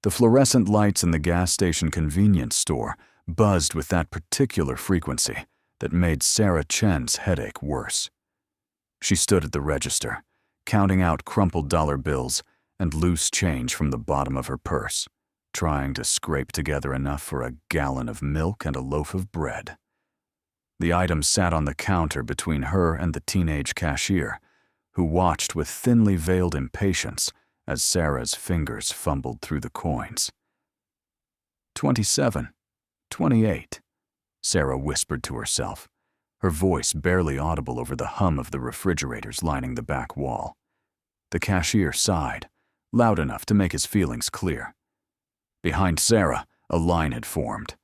The fluorescent lights in the gas station convenience store buzzed with that particular frequency that made Sarah Chen's headache worse. She stood at the register, counting out crumpled dollar bills and loose change from the bottom of her purse, trying to scrape together enough for a gallon of milk and a loaf of bread. The items sat on the counter between her and the teenage cashier, who watched with thinly veiled impatience as Sarah's fingers fumbled through the coins. 27, 28, Sarah whispered to herself, her voice barely audible over the hum of the refrigerators lining the back wall. The cashier sighed, loud enough to make his feelings clear. Behind Sarah, a line had formed.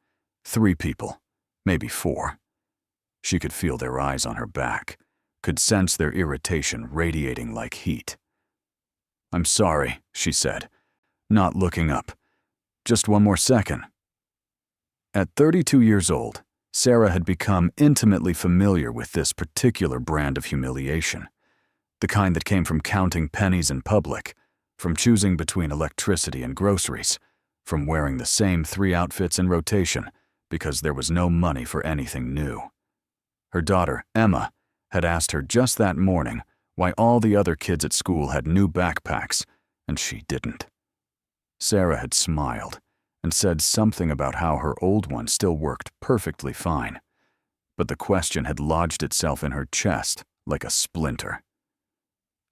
3 people, maybe 4. She could feel their eyes on her back, could sense their irritation radiating like heat. "I'm sorry," she said, not looking up. "Just one more second." At 32 years old, Sarah had become intimately familiar with this particular brand of humiliation, the kind that came from counting pennies in public, from choosing between electricity and groceries, from wearing the same 3 outfits in rotation because there was no money for anything new. Her daughter, Emma, had asked her just that morning why all the other kids at school had new backpacks and she didn't. Sarah had smiled and said something about how her old one still worked perfectly fine, but the question had lodged itself in her chest like a splinter.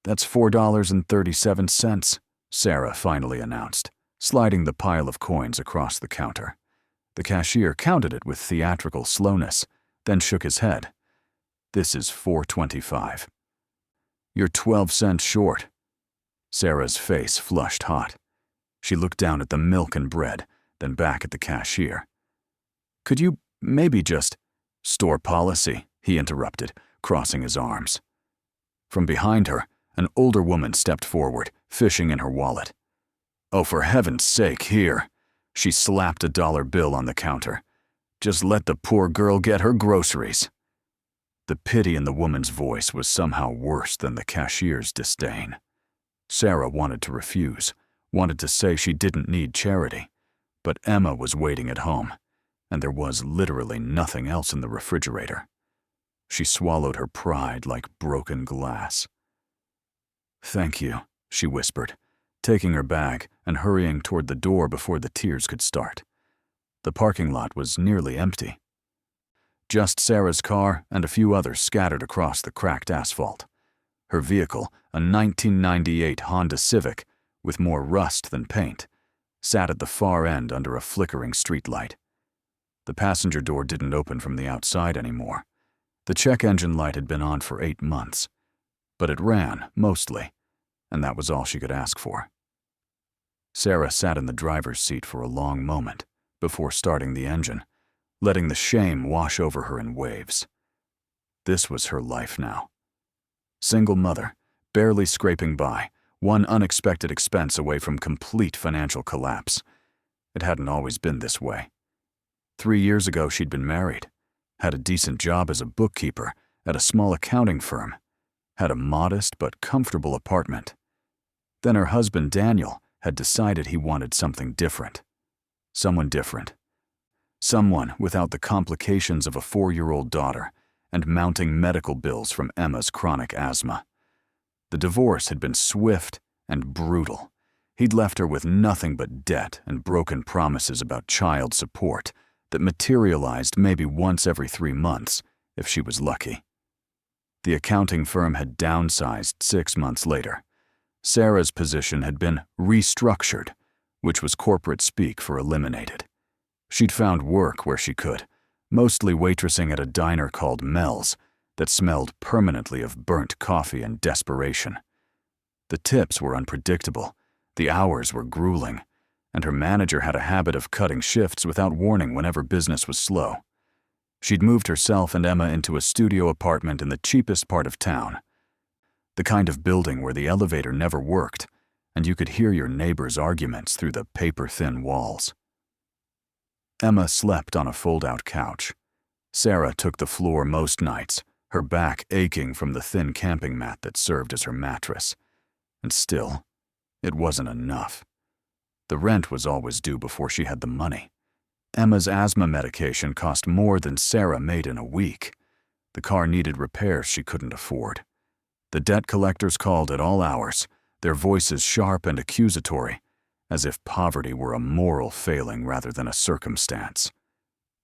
"That's $4.37, Sarah finally announced, sliding the pile of coins across the counter. The cashier counted it with theatrical slowness, then shook his head. "This is $4.25. "You're 12 cents short." Sarah's face flushed hot. She looked down at the milk and bread, then back at the cashier. "Could you maybe just—" "Store policy," he interrupted, crossing his arms. From behind her, an older woman stepped forward, fishing in her wallet. "Oh, for heaven's sake, here." She slapped a dollar bill on the counter. "Just let the poor girl get her groceries." The pity in the woman's voice was somehow worse than the cashier's disdain. Sarah wanted to refuse, wanted to say she didn't need charity, but Emma was waiting at home, and there was literally nothing else in the refrigerator. She swallowed her pride like broken glass. "Thank you," she whispered, taking her bag and hurrying toward the door before the tears could start. The parking lot was nearly empty. Just Sarah's car and a few others scattered across the cracked asphalt. Her vehicle, a 1998 Honda Civic with more rust than paint, sat at the far end under a flickering streetlight. The passenger door didn't open from the outside anymore. The check engine light had been on for 8 months, but it ran, mostly, and that was all she could ask for. Sarah sat in the driver's seat for a long moment before starting the engine, letting the shame wash over her in waves. This was her life now. Single mother, barely scraping by, one unexpected expense away from complete financial collapse. It hadn't always been this way. 3 years ago, she'd been married, had a decent job as a bookkeeper at a small accounting firm, had a modest but comfortable apartment. Then her husband, Daniel, had decided he wanted something different. Someone different. Someone without the complications of a 4-year-old daughter and mounting medical bills from Emma's chronic asthma. The divorce had been swift and brutal. He'd left her with nothing but debt and broken promises about child support that materialized maybe once every 3 months, if she was lucky. The accounting firm had downsized 6 months later. Sarah's position had been restructured, which was corporate speak for eliminated. She'd found work where she could, mostly waitressing at a diner called Mel's that smelled permanently of burnt coffee and desperation. The tips were unpredictable, the hours were grueling, and her manager had a habit of cutting shifts without warning whenever business was slow. She'd moved herself and Emma into a studio apartment in the cheapest part of town, the kind of building where the elevator never worked, and you could hear your neighbors' arguments through the paper-thin walls. Emma slept on a fold-out couch. Sarah took the floor most nights, her back aching from the thin camping mat that served as her mattress. And still, it wasn't enough. The rent was always due before she had the money. Emma's asthma medication cost more than Sarah made in a week. The car needed repairs she couldn't afford. The debt collectors called at all hours, their voices sharp and accusatory, as if poverty were a moral failing rather than a circumstance.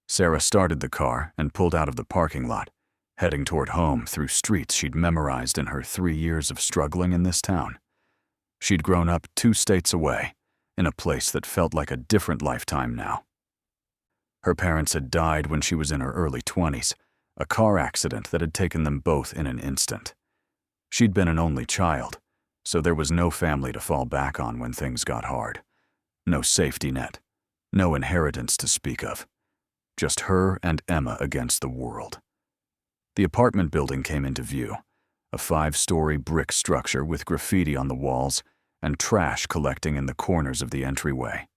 Sarah started the car and pulled out of the parking lot, heading toward home through streets she'd memorized in her 3 years of struggling in this town. She'd grown up 2 states away, in a place that felt like a different lifetime now. Her parents had died when she was in her early 20s, a car accident that had taken them both in an instant. She'd been an only child, so there was no family to fall back on when things got hard. No safety net, no inheritance to speak of. Just her and Emma against the world. The apartment building came into view, a 5-story brick structure with graffiti on the walls and trash collecting in the corners of the entryway.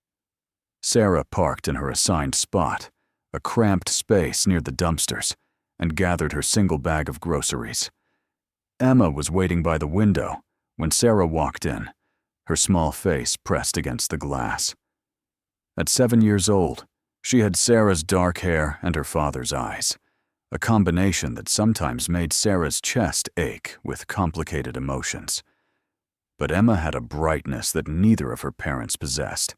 Sarah parked in her assigned spot, a cramped space near the dumpsters, and gathered her single bag of groceries. Emma was waiting by the window when Sarah walked in, her small face pressed against the glass. At 7 years old, she had Sarah's dark hair and her father's eyes, a combination that sometimes made Sarah's chest ache with complicated emotions. But Emma had a brightness that neither of her parents possessed,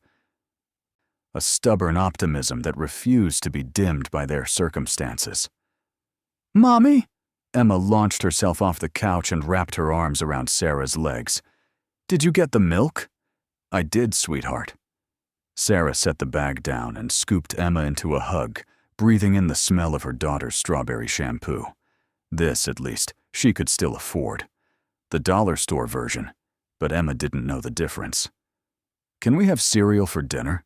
a stubborn optimism that refused to be dimmed by their circumstances. "Mommy!" Emma launched herself off the couch and wrapped her arms around Sarah's legs. "Did you get the milk?" "I did, sweetheart." Sarah set the bag down and scooped Emma into a hug, breathing in the smell of her daughter's strawberry shampoo. This, at least, she could still afford. The dollar store version, but Emma didn't know the difference. "Can we have cereal for dinner?"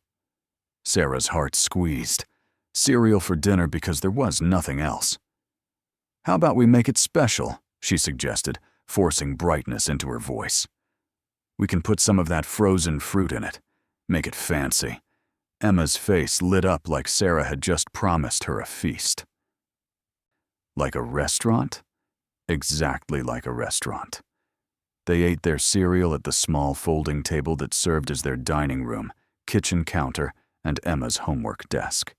Sarah's heart squeezed. Cereal for dinner because there was nothing else. "How about we make it special?" she suggested, forcing brightness into her voice. "We can put some of that frozen fruit in it. Make it fancy." Emma's face lit up like Sarah had just promised her a feast. Like a restaurant? Exactly like a restaurant. They ate their cereal at the small folding table that served as their dining room, kitchen counter, and Emma's homework desk.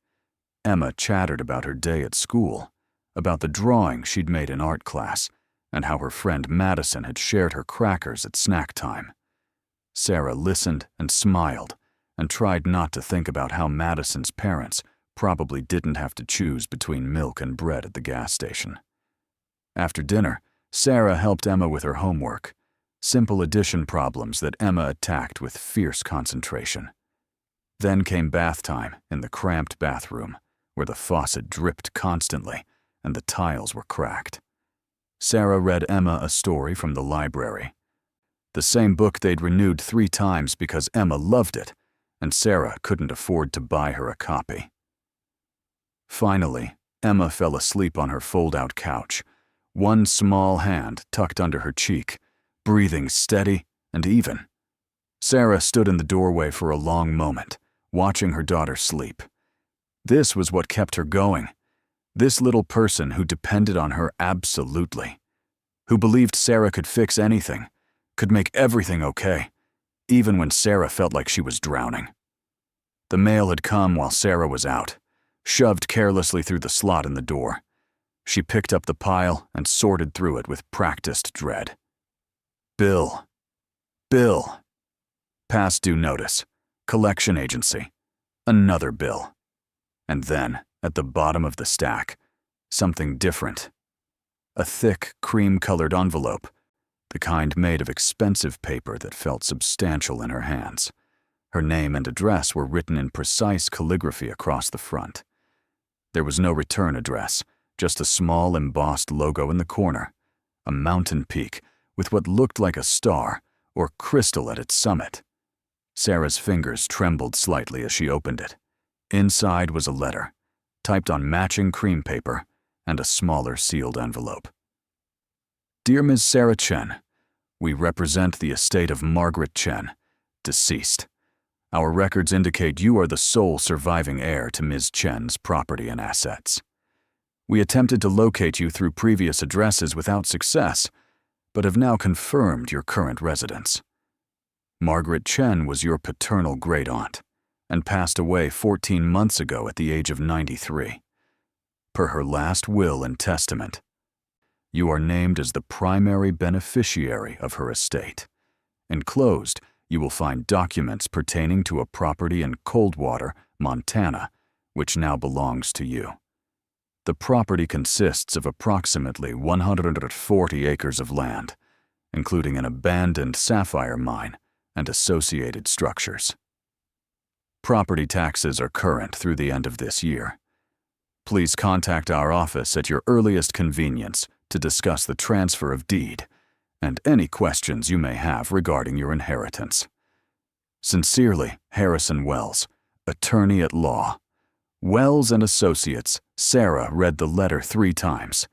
Emma chattered about her day at school, about the drawing she'd made in art class, and how her friend Madison had shared her crackers at snack time. Sarah listened and smiled, and tried not to think about how Madison's parents probably didn't have to choose between milk and bread at the gas station. After dinner, Sarah helped Emma with her homework, simple addition problems that Emma attacked with fierce concentration. Then came bath time in the cramped bathroom, where the faucet dripped constantly and the tiles were cracked. Sarah read Emma a story from the library, the same book they'd renewed 3 times because Emma loved it, and Sarah couldn't afford to buy her a copy. Finally, Emma fell asleep on her fold-out couch, one small hand tucked under her cheek, breathing steady and even. Sarah stood in the doorway for a long moment, watching her daughter sleep. This was what kept her going. This little person who depended on her absolutely, who believed Sarah could fix anything, could make everything okay, even when Sarah felt like she was drowning. The mail had come while Sarah was out, shoved carelessly through the slot in the door. She picked up the pile and sorted through it with practiced dread. Bill. Past due notice. Collection agency. Another bill. And then, at the bottom of the stack, something different. A thick, cream-colored envelope, the kind made of expensive paper that felt substantial in her hands. Her name and address were written in precise calligraphy across the front. There was no return address, just a small embossed logo in the corner, a mountain peak with what looked like a star or crystal at its summit. Sarah's fingers trembled slightly as she opened it. Inside was a letter, typed on matching cream paper, and a smaller sealed envelope. Dear Ms. Sarah Chen, we represent the estate of Margaret Chen, deceased. Our records indicate you are the sole surviving heir to Ms. Chen's property and assets. We attempted to locate you through previous addresses without success, but have now confirmed your current residence. Margaret Chen was your paternal great-aunt and passed away 14 months ago at the age of 93. Per her last will and testament, you are named as the primary beneficiary of her estate. Enclosed, you will find documents pertaining to a property in Coldwater, Montana, which now belongs to you. The property consists of approximately 140 acres of land, including an abandoned sapphire mine and associated structures. Property taxes are current through the end of this year. Please contact our office at your earliest convenience to discuss the transfer of deed and any questions you may have regarding your inheritance. Sincerely, Harrison Wells, Attorney at Law. Wells and Associates. Sarah read the letter 3 times,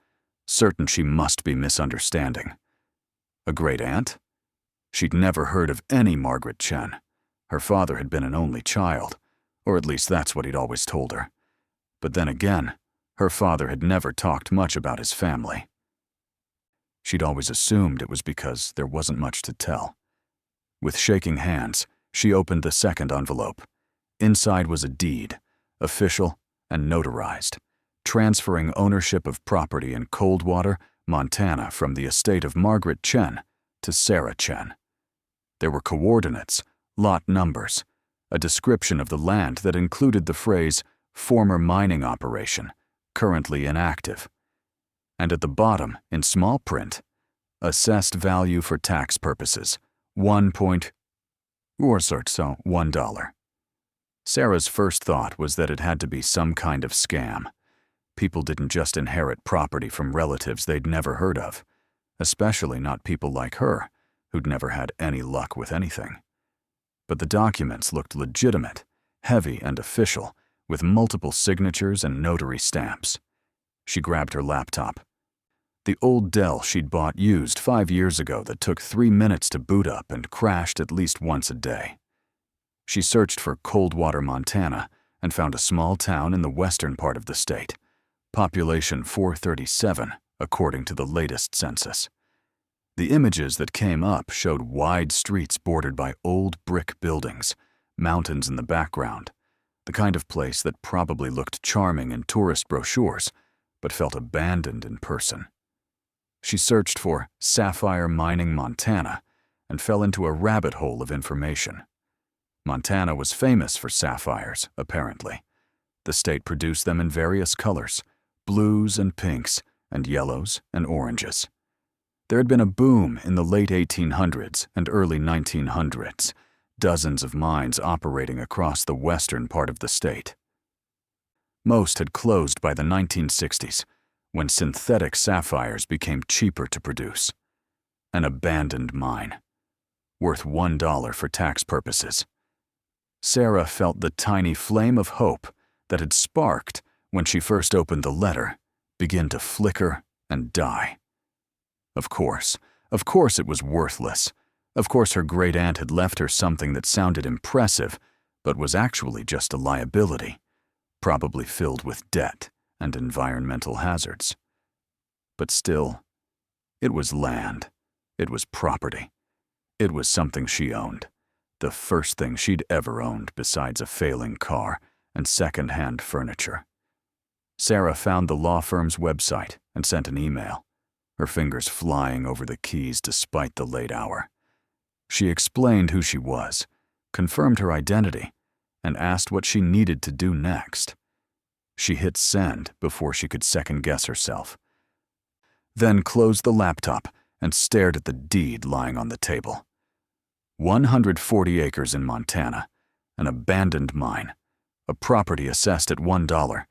certain she must be misunderstanding. A great-aunt? She'd never heard of any Margaret Chen. Her father had been an only child, or at least that's what he'd always told her. But then again, her father had never talked much about his family. She'd always assumed it was because there wasn't much to tell. With shaking hands, she opened the second envelope. Inside was a deed, official and notarized, transferring ownership of property in Coldwater, Montana from the estate of Margaret Chen to Sarah Chen. There were coordinates, lot numbers, a description of the land that included the phrase "former mining operation, currently inactive." And at the bottom, in small print, assessed value for tax purposes, $1. Sarah's first thought was that it had to be some kind of scam. People didn't just inherit property from relatives they'd never heard of, especially not people like her, who'd never had any luck with anything. But the documents looked legitimate, heavy and official, with multiple signatures and notary stamps. She grabbed her laptop. The old Dell she'd bought used 5 years ago that took 3 minutes to boot up and crashed at least once a day. She searched for Coldwater, Montana, and found a small town in the western part of the state. Population 437, according to the latest census. The images that came up showed wide streets bordered by old brick buildings, mountains in the background, the kind of place that probably looked charming in tourist brochures, but felt abandoned in person. She searched for Sapphire Mining, Montana, and fell into a rabbit hole of information. Montana was famous for sapphires, apparently. The state produced them in various colors, blues and pinks, and yellows and oranges. There had been a boom in the late 1800s and early 1900s, dozens of mines operating across the western part of the state. Most had closed by the 1960s, when synthetic sapphires became cheaper to produce. An abandoned mine, worth $1 for tax purposes. Sarah felt the tiny flame of hope that had sparked when she first opened the letter begin to flicker and die. Of course it was worthless. Of course her great-aunt had left her something that sounded impressive, but was actually just a liability, probably filled with debt and environmental hazards. But still, it was land. It was property. It was something she owned. The first thing she'd ever owned besides a failing car and second-hand furniture. Sarah found the law firm's website and sent an email, her fingers flying over the keys despite the late hour. She explained who she was, confirmed her identity, and asked what she needed to do next. She hit send before she could second-guess herself, then closed the laptop and stared at the deed lying on the table. 140 acres in Montana, an abandoned mine, a property assessed at $1.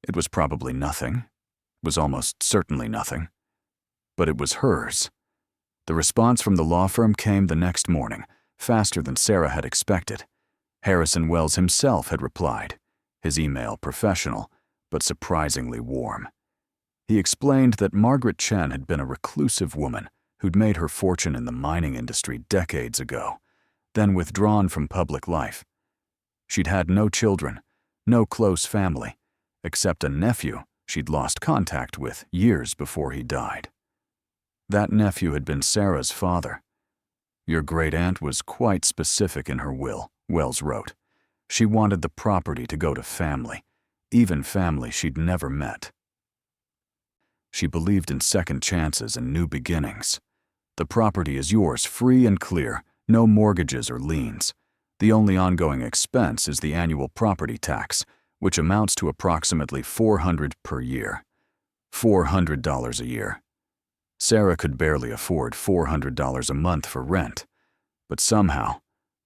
It was probably nothing, was almost certainly nothing, but it was hers. The response from the law firm came the next morning, faster than Sarah had expected. Harrison Wells himself had replied, his email professional, but surprisingly warm. He explained that Margaret Chen had been a reclusive woman who'd made her fortune in the mining industry decades ago, then withdrawn from public life. She'd had no children, no close family, except a nephew she'd lost contact with years before he died. That nephew had been Sarah's father. Your great-aunt was quite specific in her will, Wells wrote. She wanted the property to go to family, even family she'd never met. She believed in second chances and new beginnings. The property is yours free and clear, no mortgages or liens. The only ongoing expense is the annual property tax, which amounts to approximately $400 per year. $400 a year. Sarah could barely afford $400 a month for rent, but somehow,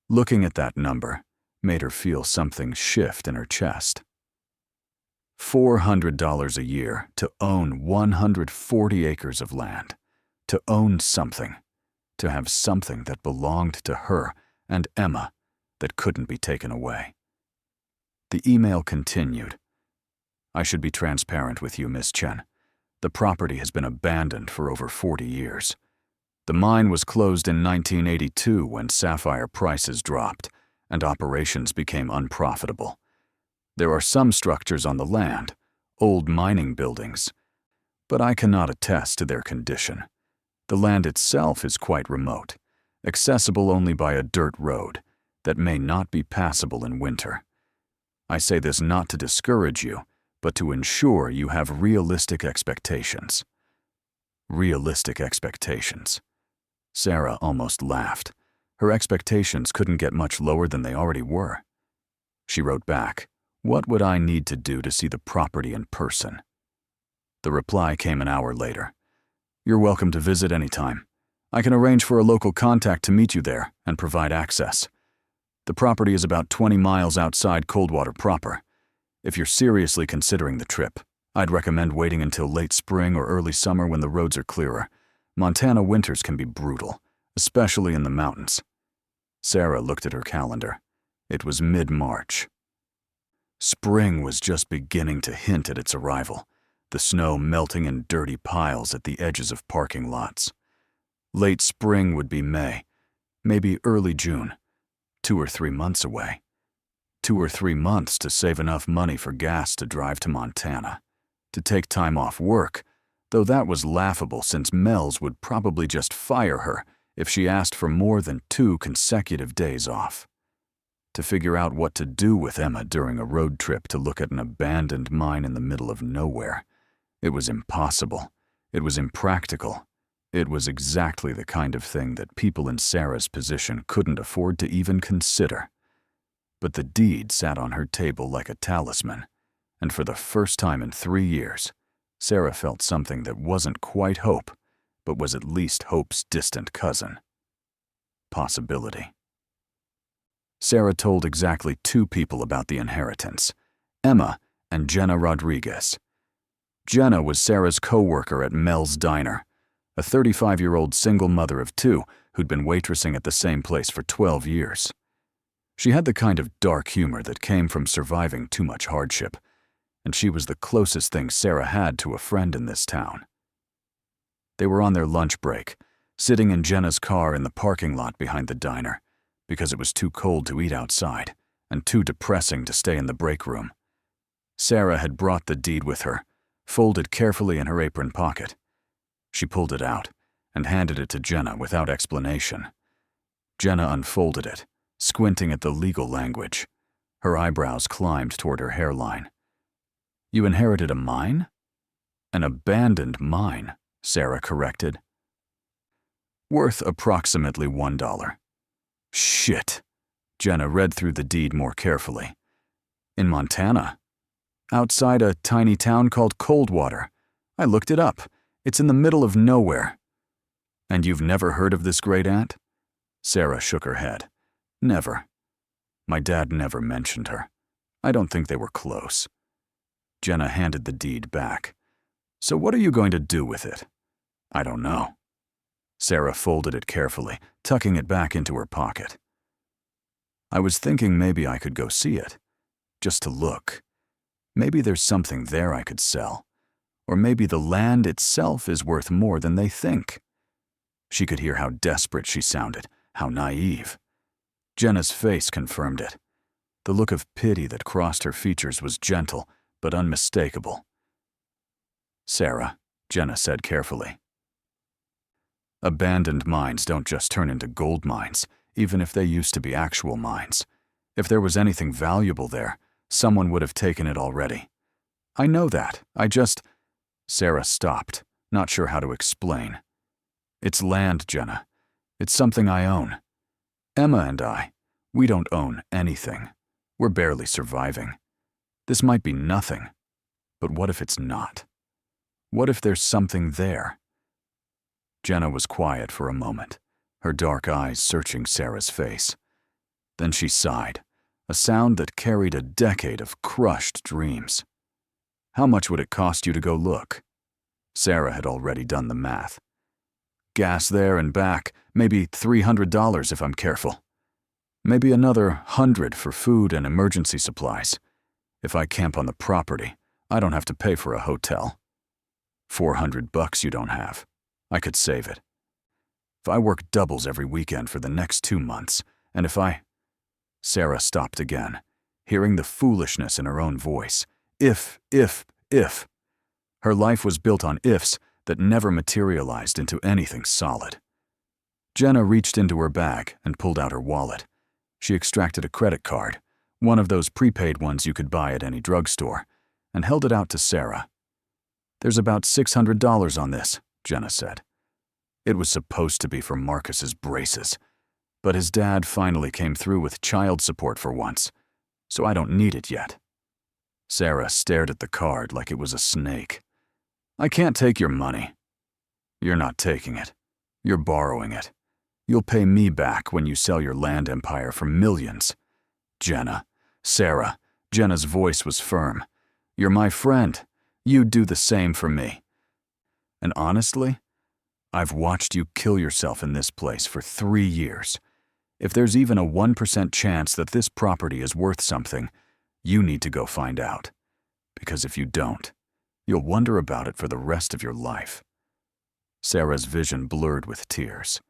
looking at that number made her feel something shift in her chest. $400 a year to own 140 acres of land, to own something, to have something that belonged to her and Emma that couldn't be taken away. The email continued. I should be transparent with you, Miss Chen. The property has been abandoned for over 40 years. The mine was closed in 1982 when Sapphire prices dropped and operations became unprofitable. There are some structures on the land, old mining buildings, but I cannot attest to their condition. The land itself is quite remote, accessible only by a dirt road that may not be passable in winter. I say this not to discourage you, but to ensure you have realistic expectations. Realistic expectations. Sarah almost laughed. Her expectations couldn't get much lower than they already were. She wrote back, "What would I need to do to see the property in person?" The reply came an hour later. "You're welcome to visit anytime. I can arrange for a local contact to meet you there and provide access. The property is about 20 miles outside Coldwater proper. If you're seriously considering the trip, I'd recommend waiting until late spring or early summer when the roads are clearer. Montana winters can be brutal, especially in the mountains." Sarah looked at her calendar. It was mid-March. Spring was just beginning to hint at its arrival, the snow melting in dirty piles at the edges of parking lots. Late spring would be May, maybe early June, 2 or 3 months away. 2 or 3 months to save enough money for gas to drive to Montana, to take time off work, though that was laughable since Mel's would probably just fire her if she asked for more than 2 consecutive days off. To figure out what to do with Emma during a road trip to look at an abandoned mine in the middle of nowhere. It was impossible. It was impractical. It was exactly the kind of thing that people in Sarah's position couldn't afford to even consider. But the deed sat on her table like a talisman, and for the first time in 3 years, Sarah felt something that wasn't quite hope, but was at least hope's distant cousin. Possibility. Sarah told exactly 2 people about the inheritance, Emma and Jenna Rodriguez. Jenna was Sarah's co-worker at Mel's Diner, a 35-year-old single mother of 2 who'd been waitressing at the same place for 12 years. She had the kind of dark humor that came from surviving too much hardship, and she was the closest thing Sarah had to a friend in this town. They were on their lunch break, sitting in Jenna's car in the parking lot behind the diner, because it was too cold to eat outside and too depressing to stay in the break room. Sarah had brought the deed with her, folded carefully in her apron pocket. She pulled it out and handed it to Jenna without explanation. Jenna unfolded it, squinting at the legal language. Her eyebrows climbed toward her hairline. "You inherited a mine?" "An abandoned mine," Sarah corrected. "Worth approximately $1. "Shit." Jenna read through the deed more carefully. "In Montana? Outside a tiny town called Coldwater. I looked it up. It's in the middle of nowhere." "And you've never heard of this great-aunt?" Sarah shook her head. "Never. My dad never mentioned her. I don't think they were close." Jenna handed the deed back. "So what are you going to do with it?" "I don't know." Sarah folded it carefully, tucking it back into her pocket. "I was thinking maybe I could go see it, just to look. Maybe there's something there I could sell. Or maybe the land itself is worth more than they think." She could hear how desperate she sounded, how naive. Jenna's face confirmed it. The look of pity that crossed her features was gentle, but unmistakable. "Sarah," Jenna said carefully. Abandoned mines don't just turn into gold mines, even if they used to be actual mines. If there was anything valuable there, someone would have taken it already. I know that. Sarah stopped, not sure how to explain. It's land, Jenna. It's something I own. Emma and we don't own anything. We're barely surviving. This might be nothing, but what if it's not? What if there's something there? Jenna was quiet for a moment, her dark eyes searching Sarah's face. Then she sighed, a sound that carried a decade of crushed dreams. How much would it cost you to go look? Sarah had already done the math. Gas there and back, maybe $300 if I'm careful. Maybe another $100 for food and emergency supplies. If I camp on the property, I don't have to pay for a hotel. $400 you don't have. I could save it. If I work doubles every weekend for the next 2 months, and if I... Sarah stopped again, hearing the foolishness in her own voice. If. Her life was built on ifs that never materialized into anything solid. Jenna reached into her bag and pulled out her wallet. She extracted a credit card, one of those prepaid ones you could buy at any drugstore, and held it out to Sarah. There's about $600 on this, Jenna said. It was supposed to be for Marcus's braces, but his dad finally came through with child support for once, so I don't need it yet. Sarah stared at the card like it was a snake. I can't take your money. You're not taking it. You're borrowing it. You'll pay me back when you sell your land empire for millions. Jenna, Sarah, Jenna's voice was firm. You're my friend. You'd do the same for me. And honestly, I've watched you kill yourself in this place for 3 years. If there's even a 1% chance that this property is worth something, you need to go find out. Because if you don't, you'll wonder about it for the rest of your life. Sarah's vision blurred with tears.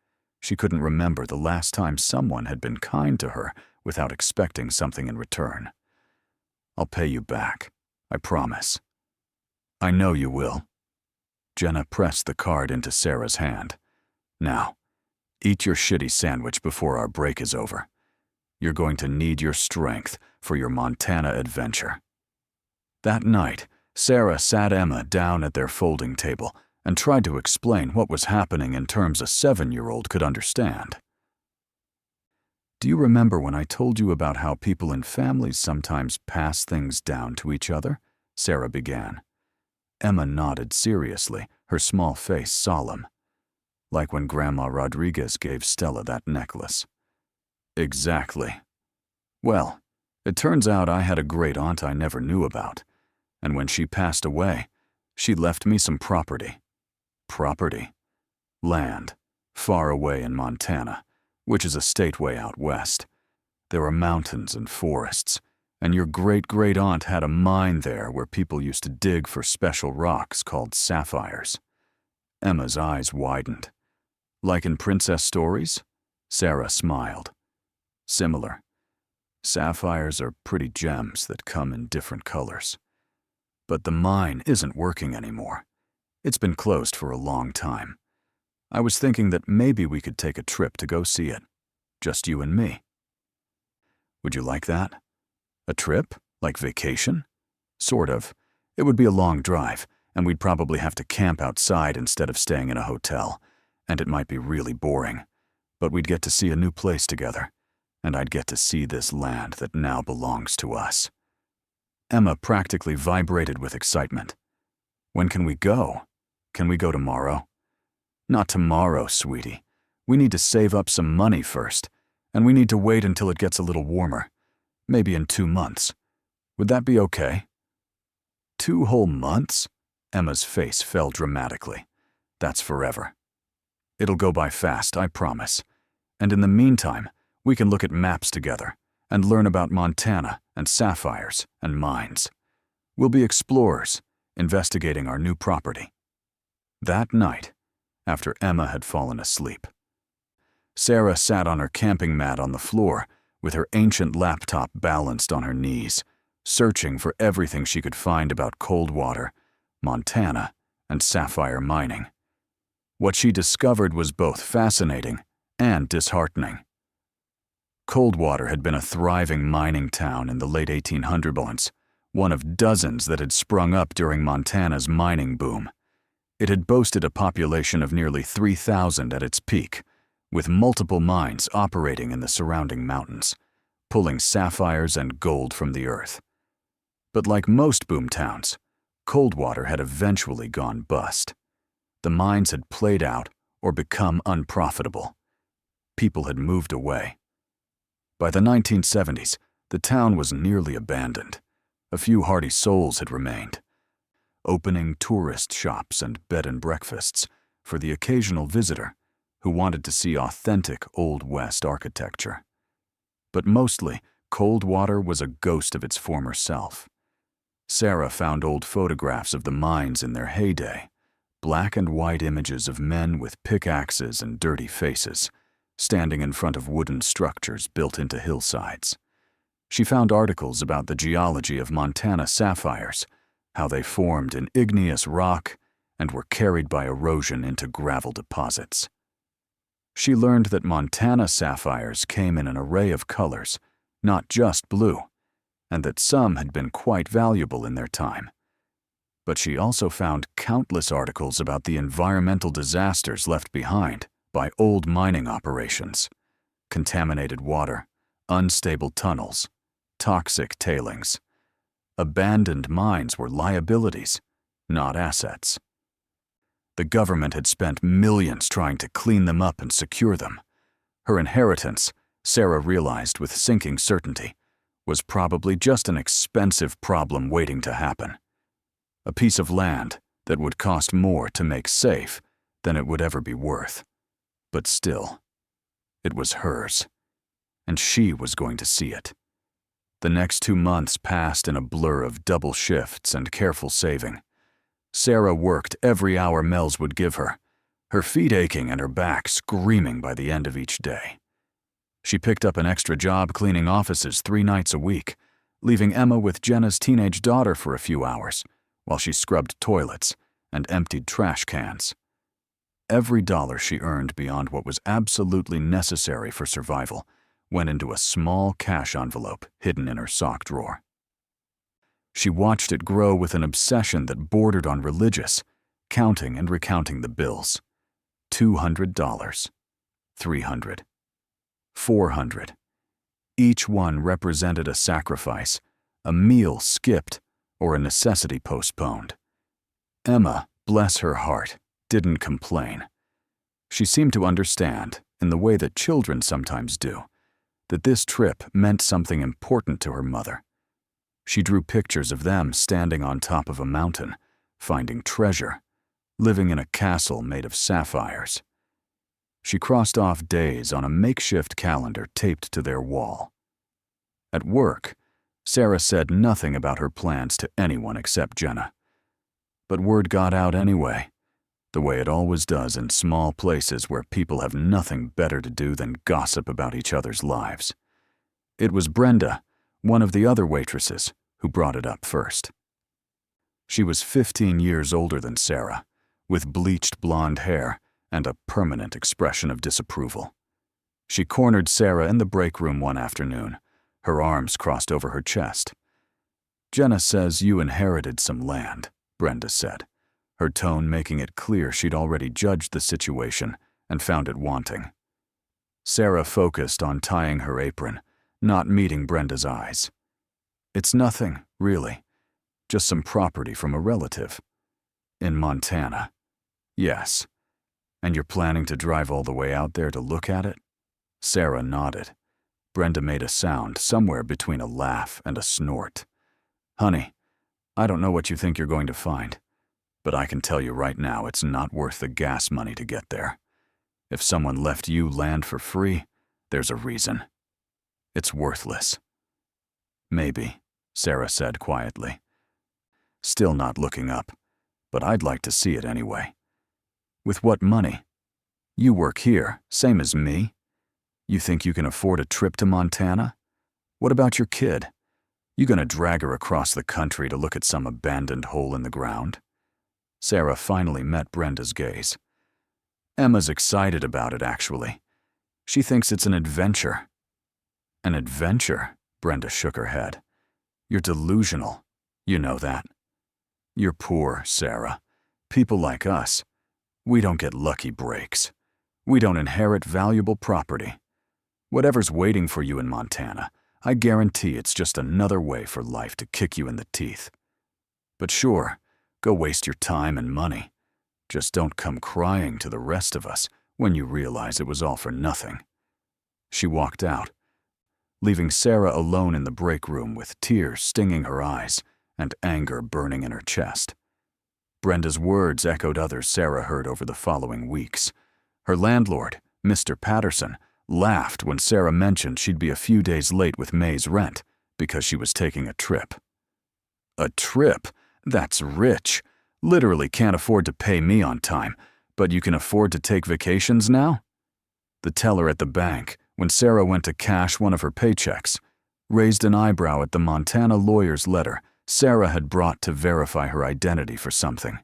She couldn't remember the last time someone had been kind to her without expecting something in return. I'll pay you back, I promise. I know you will. Jenna pressed the card into Sarah's hand. Now, eat your shitty sandwich before our break is over. You're going to need your strength for your Montana adventure. That night, Sarah sat Emma down at their folding table and tried to explain what was happening in terms a 7-year-old could understand. Do you remember when I told you about how people in families sometimes pass things down to each other? Sarah began. Emma nodded seriously, her small face solemn. Like when Grandma Rodriguez gave Stella that necklace. Exactly. Well, it turns out I had a great aunt I never knew about, and when she passed away, she left me some property. Property? Land, far away in Montana, which is a state way out west. There are mountains and forests, and your great-great-aunt had a mine there where people used to dig for special rocks called sapphires. Emma's eyes widened. Like in princess stories? Sarah smiled. Similar. Sapphires are pretty gems that come in different colors. But the mine isn't working anymore. It's been closed for a long time. I was thinking that maybe we could take a trip to go see it. Just you and me. Would you like that? A trip? Like vacation? Sort of. It would be a long drive, and we'd probably have to camp outside instead of staying in a hotel, and it might be really boring. But we'd get to see a new place together, and I'd get to see this land that now belongs to us. Emma practically vibrated with excitement. When can we go? Can we go tomorrow? Not tomorrow, sweetie. We need to save up some money first, and we need to wait until it gets a little warmer. Maybe in 2 months. Would that be okay? 2 whole months? Emma's face fell dramatically. That's forever. It'll go by fast, I promise. And in the meantime, we can look at maps together and learn about Montana and sapphires and mines. We'll be explorers, investigating our new property. That night, after Emma had fallen asleep, Sarah sat on her camping mat on the floor with her ancient laptop balanced on her knees, searching for everything she could find about Coldwater, Montana, and sapphire mining. What she discovered was both fascinating and disheartening. Coldwater had been a thriving mining town in the late 1800s, one of dozens that had sprung up during Montana's mining boom. It had boasted a population of nearly 3,000 at its peak, with multiple mines operating in the surrounding mountains, pulling sapphires and gold from the earth. But like most boom towns, Coldwater had eventually gone bust. The mines had played out or become unprofitable. People had moved away. By the 1970s, the town was nearly abandoned. A few hardy souls had remained, opening tourist shops and bed and breakfasts for the occasional visitor who wanted to see authentic Old West architecture. But mostly, Coldwater was a ghost of its former self. Sarah found old photographs of the mines in their heyday, black and white images of men with pickaxes and dirty faces, standing in front of wooden structures built into hillsides. She found articles about the geology of Montana sapphires, how they formed in igneous rock and were carried by erosion into gravel deposits. She learned that Montana sapphires came in an array of colors, not just blue, and that some had been quite valuable in their time. But she also found countless articles about the environmental disasters left behind by old mining operations: contaminated water, unstable tunnels, toxic tailings. Abandoned mines were liabilities, not assets. The government had spent millions trying to clean them up and secure them. Her inheritance, Sarah realized with sinking certainty, was probably just an expensive problem waiting to happen. A piece of land that would cost more to make safe than it would ever be worth. But still, it was hers, and she was going to see it. The next 2 months passed in a blur of double shifts and careful saving. Sarah worked every hour Mel's would give her feet aching and her back screaming by the end of each day. She picked up an extra job cleaning offices 3 nights a week, leaving Emma with Jenna's teenage daughter for a few hours, while she scrubbed toilets and emptied trash cans. Every dollar she earned beyond what was absolutely necessary for survival went into a small cash envelope hidden in her sock drawer. She watched it grow with an obsession that bordered on religious, counting and recounting the bills. $200, $300, $400. Each one represented a sacrifice, a meal skipped, or a necessity postponed. Emma, bless her heart, didn't complain. She seemed to understand, in the way that children sometimes do, that this trip meant something important to her mother. She drew pictures of them standing on top of a mountain, finding treasure, living in a castle made of sapphires. She crossed off days on a makeshift calendar taped to their wall. At work, Sarah said nothing about her plans to anyone except Jenna. But word got out anyway, the way it always does in small places where people have nothing better to do than gossip about each other's lives. It was Brenda, one of the other waitresses, who brought it up first. She was 15 years older than Sarah, with bleached blonde hair and a permanent expression of disapproval. She cornered Sarah in the break room one afternoon, her arms crossed over her chest. "Jenna says you inherited some land," Brenda said, her tone making it clear she'd already judged the situation and found it wanting. Sarah focused on tying her apron, not meeting Brenda's eyes. "It's nothing, really. Just some property from a relative. In Montana." "Yes. And you're planning to drive all the way out there to look at it?" Sarah nodded. Brenda made a sound somewhere between a laugh and a snort. "Honey, I don't know what you think you're going to find, but I can tell you right now it's not worth the gas money to get there. If someone left you land for free, there's a reason. It's worthless." "Maybe," Sarah said quietly. Still not looking up, "but I'd like to see it anyway." "With what money? You work here, same as me. You think you can afford a trip to Montana? What about your kid? You gonna drag her across the country to look at some abandoned hole in the ground?" Sarah finally met Brenda's gaze. Emma's excited about it, actually. She thinks it's an adventure. An adventure? Brenda shook her head. You're delusional. You know that. You're poor, Sarah. People like us, we don't get lucky breaks. We don't inherit valuable property. Whatever's waiting for you in Montana, I guarantee it's just another way for life to kick you in the teeth. But sure, go waste your time and money. Just don't come crying to the rest of us when you realize it was all for nothing. She walked out, leaving Sarah alone in the break room with tears stinging her eyes and anger burning in her chest. Brenda's words echoed others Sarah heard over the following weeks. Her landlord, Mr. Patterson, laughed when Sarah mentioned she'd be a few days late with May's rent because she was taking a trip. A trip? That's rich. Literally can't afford to pay me on time, but you can afford to take vacations now? The teller at the bank, when Sarah went to cash one of her paychecks, raised an eyebrow at the Montana lawyer's letter Sarah had brought to verify her identity for something.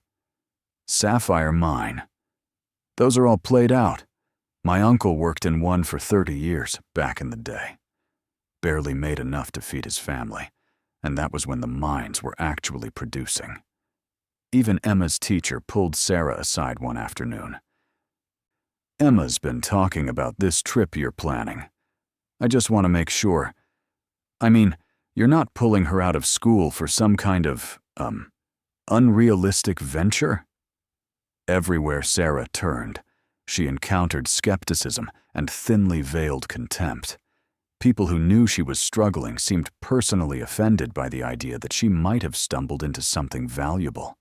Sapphire mine. Those are all played out. My uncle worked in one for 30 years back in the day. Barely made enough to feed his family, and that was when the mines were actually producing. Even Emma's teacher pulled Sarah aside one afternoon. Emma's been talking about this trip you're planning. I just want to make sure. I mean, you're not pulling her out of school for some kind of, unrealistic venture? Everywhere Sarah turned, she encountered skepticism and thinly veiled contempt. People who knew she was struggling seemed personally offended by the idea that she might have stumbled into something valuable.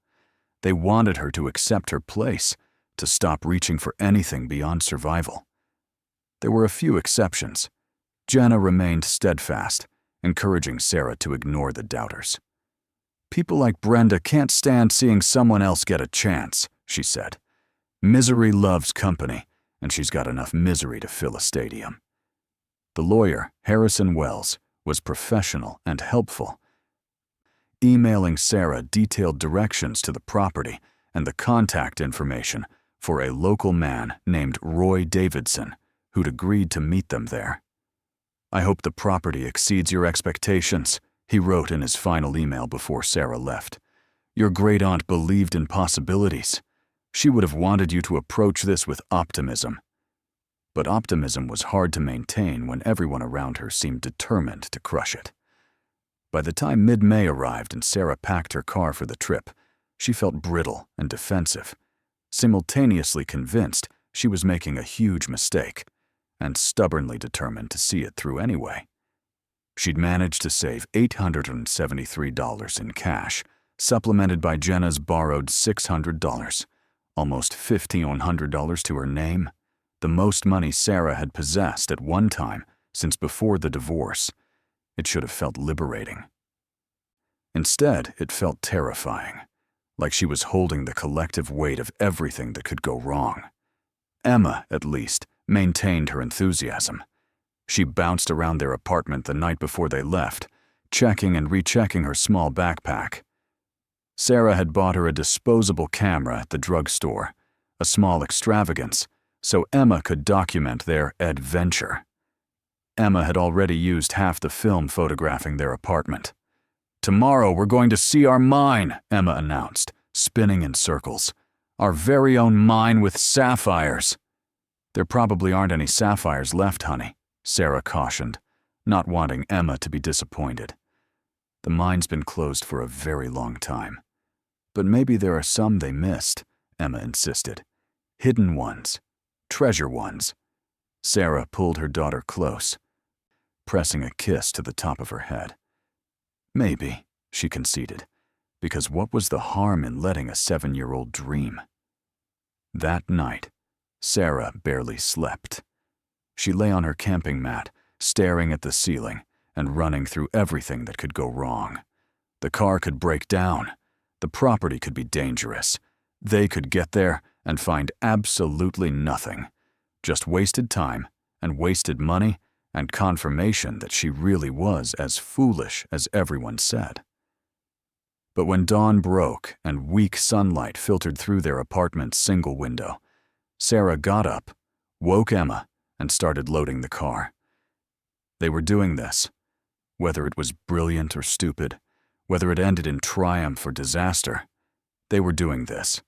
They wanted her to accept her place, to stop reaching for anything beyond survival. There were a few exceptions. Jenna remained steadfast, encouraging Sarah to ignore the doubters. People like Brenda can't stand seeing someone else get a chance, she said. Misery loves company, and she's got enough misery to fill a stadium. The lawyer, Harrison Wells, was professional and helpful, emailing Sarah detailed directions to the property and the contact information for a local man named Roy Davidson, who'd agreed to meet them there. I hope the property exceeds your expectations, he wrote in his final email before Sarah left. Your great-aunt believed in possibilities. She would have wanted you to approach this with optimism. But optimism was hard to maintain when everyone around her seemed determined to crush it. By the time mid-May arrived and Sarah packed her car for the trip, she felt brittle and defensive, simultaneously convinced she was making a huge mistake, and stubbornly determined to see it through anyway. She'd managed to save $873 in cash, supplemented by Jenna's borrowed $600, almost $1,500 to her name, the most money Sarah had possessed at one time since before the divorce. It should have felt liberating. Instead, it felt terrifying, like she was holding the collective weight of everything that could go wrong. Emma, at least, maintained her enthusiasm. She bounced around their apartment the night before they left, checking and rechecking her small backpack. Sarah had bought her a disposable camera at the drugstore, a small extravagance, so Emma could document their adventure. Emma had already used half the film photographing their apartment. Tomorrow we're going to see our mine, Emma announced, spinning in circles. Our very own mine with sapphires. There probably aren't any sapphires left, honey, Sarah cautioned, not wanting Emma to be disappointed. The mine's been closed for a very long time. But maybe there are some they missed, Emma insisted. Hidden ones. Treasure ones. Sarah pulled her daughter close, pressing a kiss to the top of her head. Maybe, she conceded, because what was the harm in letting a 7-year-old dream? That night, Sarah barely slept. She lay on her camping mat, staring at the ceiling and running through everything that could go wrong. The car could break down. The property could be dangerous. They could get there and find absolutely nothing. Just wasted time and wasted money and confirmation that she really was as foolish as everyone said. But when dawn broke and weak sunlight filtered through their apartment's single window, Sarah got up, woke Emma, and started loading the car. They were doing this. Whether it was brilliant or stupid, whether it ended in triumph or disaster, they were doing this.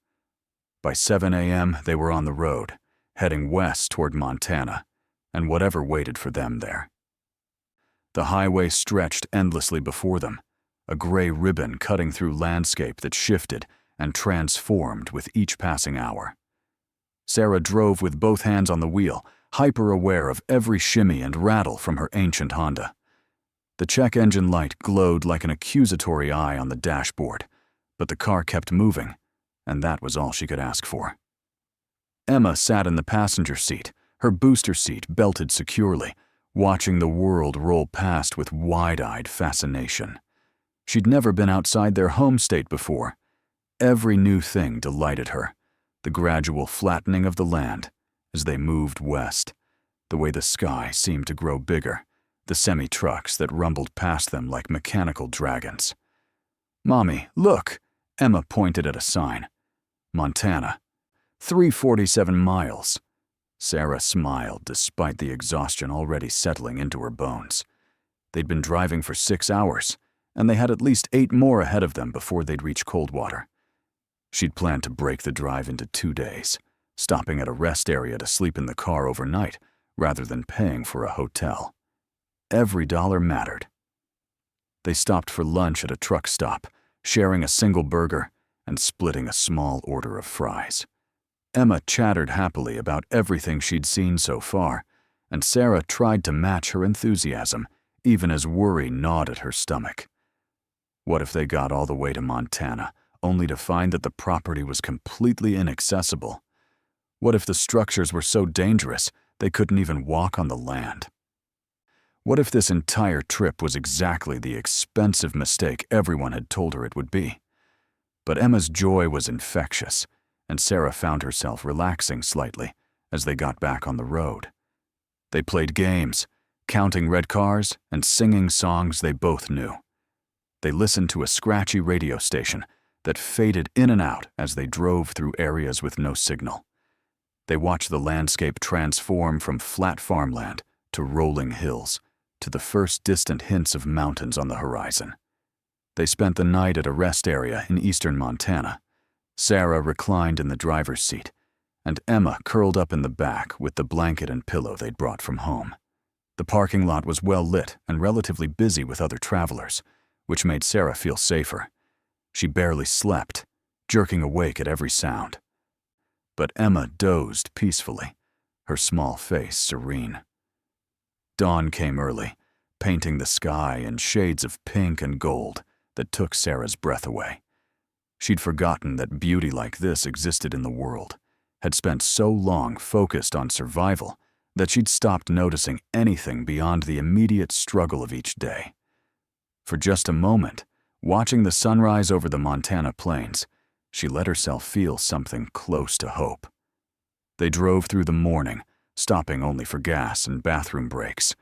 By 7 a.m., they were on the road, heading west toward Montana, and whatever waited for them there. The highway stretched endlessly before them, a gray ribbon cutting through landscape that shifted and transformed with each passing hour. Sarah drove with both hands on the wheel, hyper-aware of every shimmy and rattle from her ancient Honda. The check engine light glowed like an accusatory eye on the dashboard, but the car kept moving, and that was all she could ask for. Emma sat in the passenger seat, her booster seat belted securely, watching the world roll past with wide-eyed fascination. She'd never been outside their home state before. Every new thing delighted her. The gradual flattening of the land as they moved west, the way the sky seemed to grow bigger, the semi-trucks that rumbled past them like mechanical dragons. "Mommy, look!" Emma pointed at a sign. "Montana. 347 miles." Sarah smiled despite the exhaustion already settling into her bones. They'd been driving for 6 hours, and they had at least 8 more ahead of them before they'd reach Coldwater. She'd planned to break the drive into 2 days, stopping at a rest area to sleep in the car overnight rather than paying for a hotel. Every dollar mattered. They stopped for lunch at a truck stop, sharing a single burger and splitting a small order of fries. Emma chattered happily about everything she'd seen so far, and Sarah tried to match her enthusiasm, even as worry gnawed at her stomach. What if they got all the way to Montana, only to find that the property was completely inaccessible? What if the structures were so dangerous they couldn't even walk on the land? What if this entire trip was exactly the expensive mistake everyone had told her it would be? But Emma's joy was infectious, and Sarah found herself relaxing slightly as they got back on the road. They played games, counting red cars and singing songs they both knew. They listened to a scratchy radio station that faded in and out as they drove through areas with no signal. They watched the landscape transform from flat farmland to rolling hills, to the first distant hints of mountains on the horizon. They spent the night at a rest area in eastern Montana. Sarah reclined in the driver's seat, and Emma curled up in the back with the blanket and pillow they'd brought from home. The parking lot was well lit and relatively busy with other travelers, which made Sarah feel safer. She barely slept, jerking awake at every sound. But Emma dozed peacefully, her small face serene. Dawn came early, painting the sky in shades of pink and gold that took Sarah's breath away. She'd forgotten that beauty like this existed in the world, had spent so long focused on survival that she'd stopped noticing anything beyond the immediate struggle of each day. For just a moment, watching the sunrise over the Montana plains, she let herself feel something close to hope. They drove through the morning, stopping only for gas and bathroom breaks.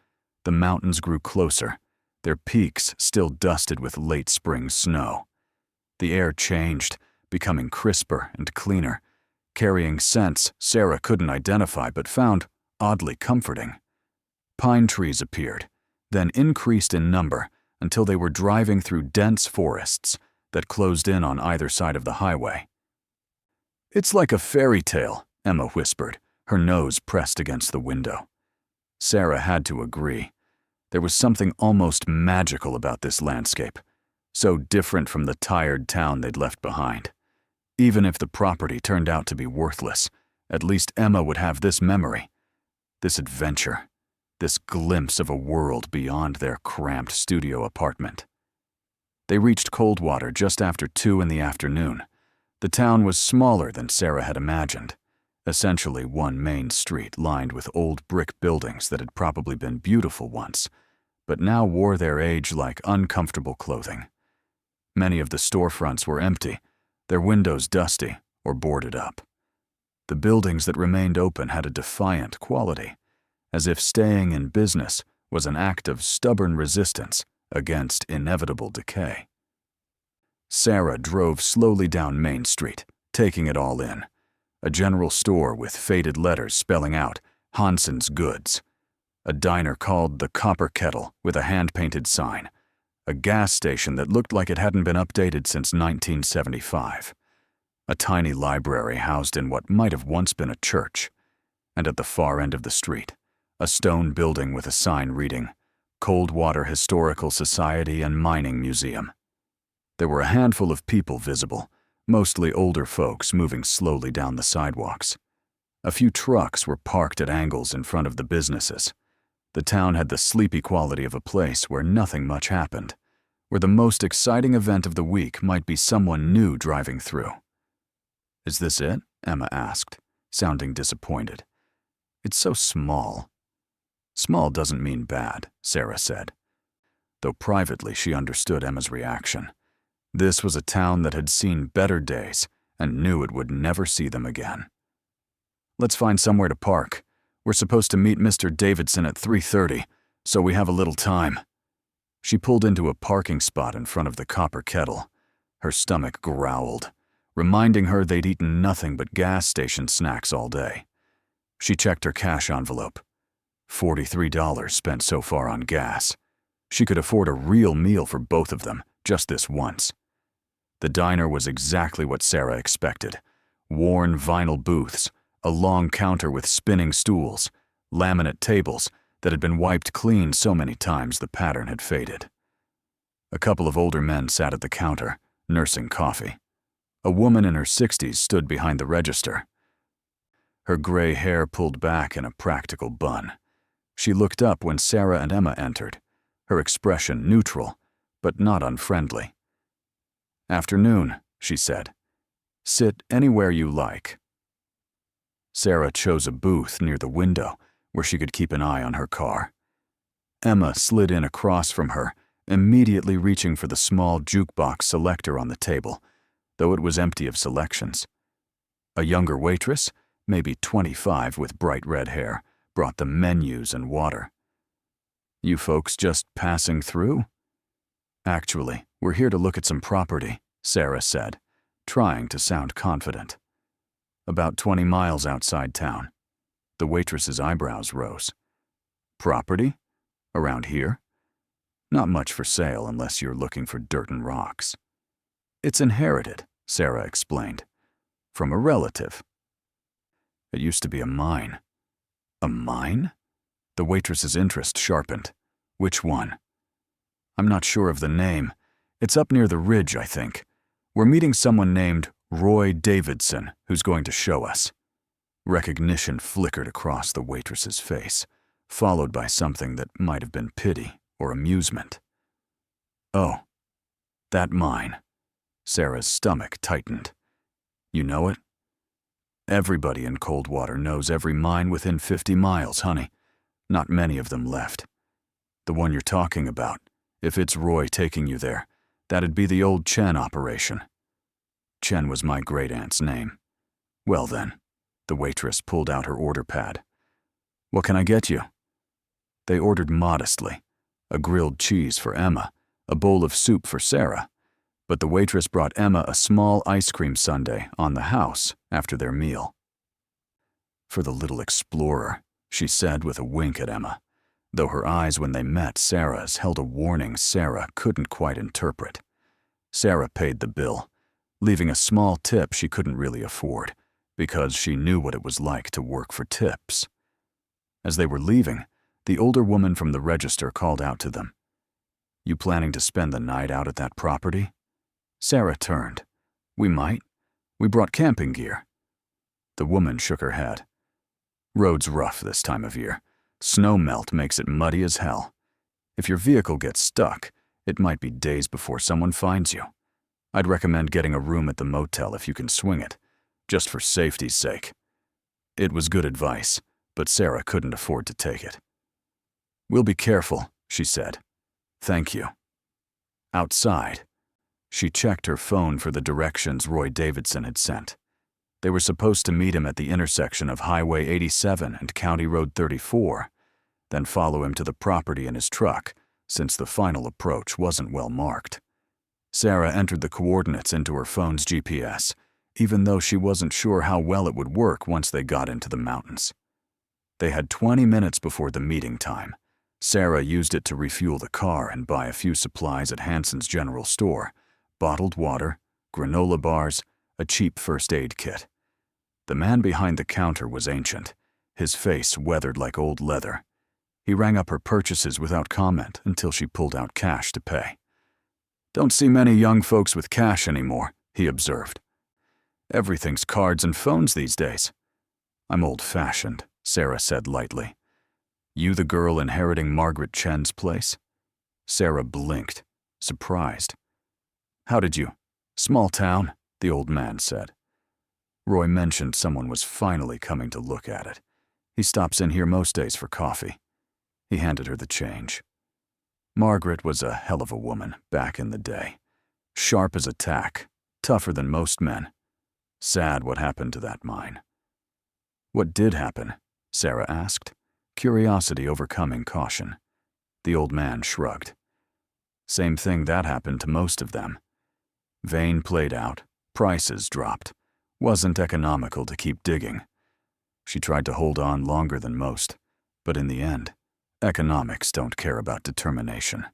The mountains grew closer, their peaks still dusted with late spring snow. The air changed, becoming crisper and cleaner, carrying scents Sarah couldn't identify but found oddly comforting. Pine trees appeared, then increased in number until they were driving through dense forests that closed in on either side of the highway. "It's like a fairy tale," Emma whispered, her nose pressed against the window. Sarah had to agree. There was something almost magical about this landscape, so different from the tired town they'd left behind. Even if the property turned out to be worthless, at least Emma would have this memory, this adventure, this glimpse of a world beyond their cramped studio apartment. They reached Coldwater just after 2 in the afternoon. The town was smaller than Sarah had imagined, essentially one main street lined with old brick buildings that had probably been beautiful once, but now wore their age like uncomfortable clothing. Many of the storefronts were empty, their windows dusty or boarded up. The buildings that remained open had a defiant quality, as if staying in business was an act of stubborn resistance against inevitable decay. Sarah drove slowly down Main Street, taking it all in. A general store with faded letters spelling out Hanson's Goods. A diner called the Copper Kettle with a hand-painted sign. A gas station that looked like it hadn't been updated since 1975. A tiny library housed in what might have once been a church. And at the far end of the street, a stone building with a sign reading Coldwater Historical Society and Mining Museum. There were a handful of people visible, mostly older folks moving slowly down the sidewalks. A few trucks were parked at angles in front of the businesses. The town had the sleepy quality of a place where nothing much happened, where the most exciting event of the week might be someone new driving through. "Is this it?" Emma asked, sounding disappointed. "It's so small." "Small doesn't mean bad," Sarah said. Though privately she understood Emma's reaction. This was a town that had seen better days and knew it would never see them again. "Let's find somewhere to park. We're supposed to meet Mr. Davidson at 3:30, so we have a little time." She pulled into a parking spot in front of the Copper Kettle. Her stomach growled, reminding her they'd eaten nothing but gas station snacks all day. She checked her cash envelope. $43 spent so far on gas. She could afford a real meal for both of them, just this once. The diner was exactly what Sarah expected. Worn vinyl booths, a long counter with spinning stools, laminate tables that had been wiped clean so many times the pattern had faded. A couple of older men sat at the counter, nursing coffee. A woman in her 60s stood behind the register. Her gray hair pulled back in a practical bun. She looked up when Sarah and Emma entered, her expression neutral, but not unfriendly. "Afternoon," she said. "Sit anywhere you like." Sarah chose a booth near the window where she could keep an eye on her car. Emma slid in across from her, immediately reaching for the small jukebox selector on the table, though it was empty of selections. A younger waitress, maybe 25 with bright red hair, brought them menus and water. "You folks just passing through?" "Actually, we're here to look at some property," Sarah said, trying to sound confident. "About 20 miles outside town." The waitress's eyebrows rose. "Property? Around here?" "Not much for sale unless you're looking for dirt and rocks." "It's inherited," Sarah explained. "From a relative." "It used to be a mine." "A mine?" The waitress's interest sharpened. "Which one?" "I'm not sure of the name. It's up near the ridge, I think. We're meeting someone named Roy Davidson, who's going to show us." Recognition flickered across the waitress's face, followed by something that might have been pity or amusement. "Oh, that mine." Sarah's stomach tightened. "You know it?" "Everybody in Coldwater knows every mine within 50 miles, honey. Not many of them left. The one you're talking about, if it's Roy taking you there, that'd be the old Chen operation." Chen was my great-aunt's name. "Well then," the waitress pulled out her order pad. "What can I get you?" They ordered modestly, a grilled cheese for Emma, a bowl of soup for Sarah, but the waitress brought Emma a small ice cream sundae on the house after their meal. "For the little explorer," she said with a wink at Emma, though her eyes when they met Sarah's held a warning Sarah couldn't quite interpret. Sarah paid the bill, leaving a small tip she couldn't really afford, because she knew what it was like to work for tips. As they were leaving, the older woman from the register called out to them. "You planning to spend the night out at that property?" Sarah turned. "We might. We brought camping gear." The woman shook her head. "Road's rough this time of year. Snow melt makes it muddy as hell. If your vehicle gets stuck, it might be days before someone finds you. I'd recommend getting a room at the motel if you can swing it, just for safety's sake." It was good advice, but Sarah couldn't afford to take it. "We'll be careful," she said. "Thank you." Outside, she checked her phone for the directions Roy Davidson had sent. They were supposed to meet him at the intersection of Highway 87 and County Road 34, then follow him to the property in his truck, since the final approach wasn't well marked. Sarah entered the coordinates into her phone's GPS, even though she wasn't sure how well it would work once they got into the mountains. They had 20 minutes before the meeting time. Sarah used it to refuel the car and buy a few supplies at Hanson's general store: bottled water, granola bars, a cheap first aid kit. The man behind the counter was ancient, his face weathered like old leather. He rang up her purchases without comment until she pulled out cash to pay. "Don't see many young folks with cash anymore," he observed. "Everything's cards and phones these days." "I'm old-fashioned," Sarah said lightly. "You the girl inheriting Margaret Chen's place?" Sarah blinked, surprised. "How did you? Small town," the old man said. "Roy mentioned someone was finally coming to look at it. He stops in here most days for coffee." He handed her the change. Margaret was a hell of a woman back in the day. Sharp as a tack, tougher than most men. Sad what happened to that mine. "What did happen?" Sarah asked, curiosity overcoming caution. The old man shrugged. "Same thing that happened to most of them. Vein played out, prices dropped. Wasn't economical to keep digging. She tried to hold on longer than most, but in the end, economics don't care about determination."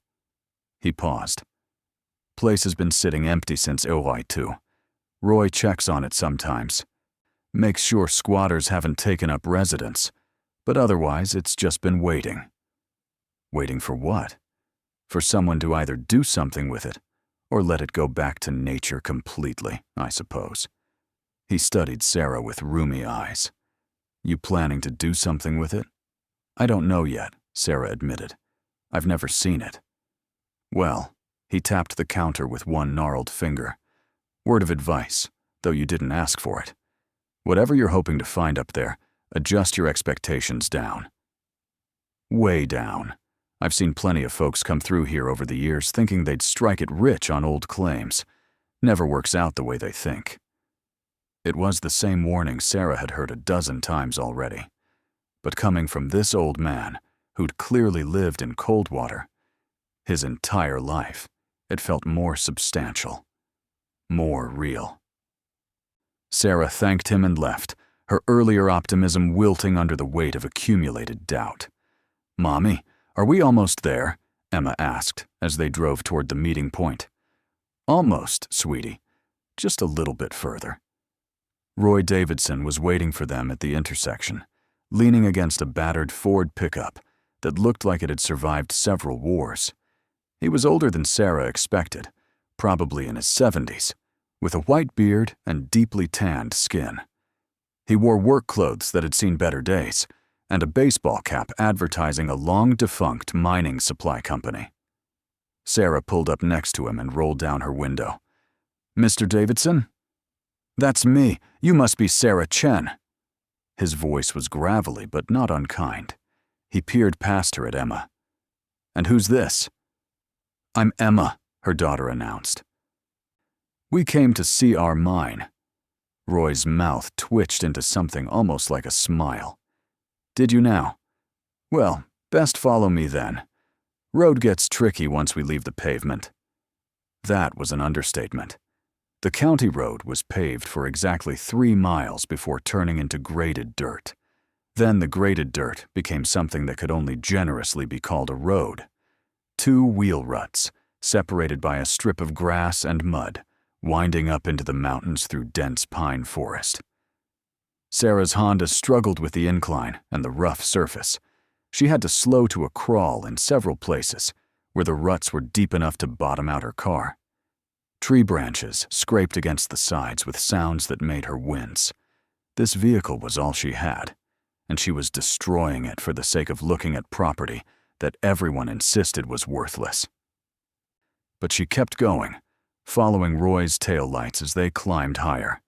He paused. "Place has been sitting empty since OI2. Roy checks on it sometimes. Makes sure squatters haven't taken up residence, but otherwise it's just been waiting." "Waiting for what?" "For someone to either do something with it, or let it go back to nature completely, I suppose." He studied Sarah with rheumy eyes. "You planning to do something with it?" "I don't know yet," Sarah admitted. "I've never seen it." "Well," he tapped the counter with one gnarled finger. "Word of advice, though you didn't ask for it. Whatever you're hoping to find up there, adjust your expectations down. Way down. I've seen plenty of folks come through here over the years thinking they'd strike it rich on old claims. Never works out the way they think." It was the same warning Sarah had heard a dozen times already. But coming from this old man, who'd clearly lived in Coldwater, his entire life, it felt more substantial, more real. Sarah thanked him and left, her earlier optimism wilting under the weight of accumulated doubt. "Mommy, are we almost there?" Emma asked as they drove toward the meeting point. "Almost, sweetie. Just a little bit further." Roy Davidson was waiting for them at the intersection, leaning against a battered Ford pickup that looked like it had survived several wars. He was older than Sarah expected, probably in his 70s, with a white beard and deeply tanned skin. He wore work clothes that had seen better days, and a baseball cap advertising a long-defunct mining supply company. Sarah pulled up next to him and rolled down her window. "Mr. Davidson?" "That's me. You must be Sarah Chen." His voice was gravelly but not unkind. He peered past her at Emma. "And who's this?" "I'm Emma," her daughter announced. "We came to see our mine." Roy's mouth twitched into something almost like a smile. "Did you now? Well, best follow me then. Road gets tricky once we leave the pavement." That was an understatement. The county road was paved for exactly 3 miles before turning into graded dirt. Then the graded dirt became something that could only generously be called a road. 2 wheel ruts, separated by a strip of grass and mud, winding up into the mountains through dense pine forest. Sarah's Honda struggled with the incline and the rough surface. She had to slow to a crawl in several places, where the ruts were deep enough to bottom out her car. Tree branches scraped against the sides with sounds that made her wince. This vehicle was all she had, and she was destroying it for the sake of looking at property that everyone insisted was worthless. But she kept going, following Roy's taillights as they climbed higher.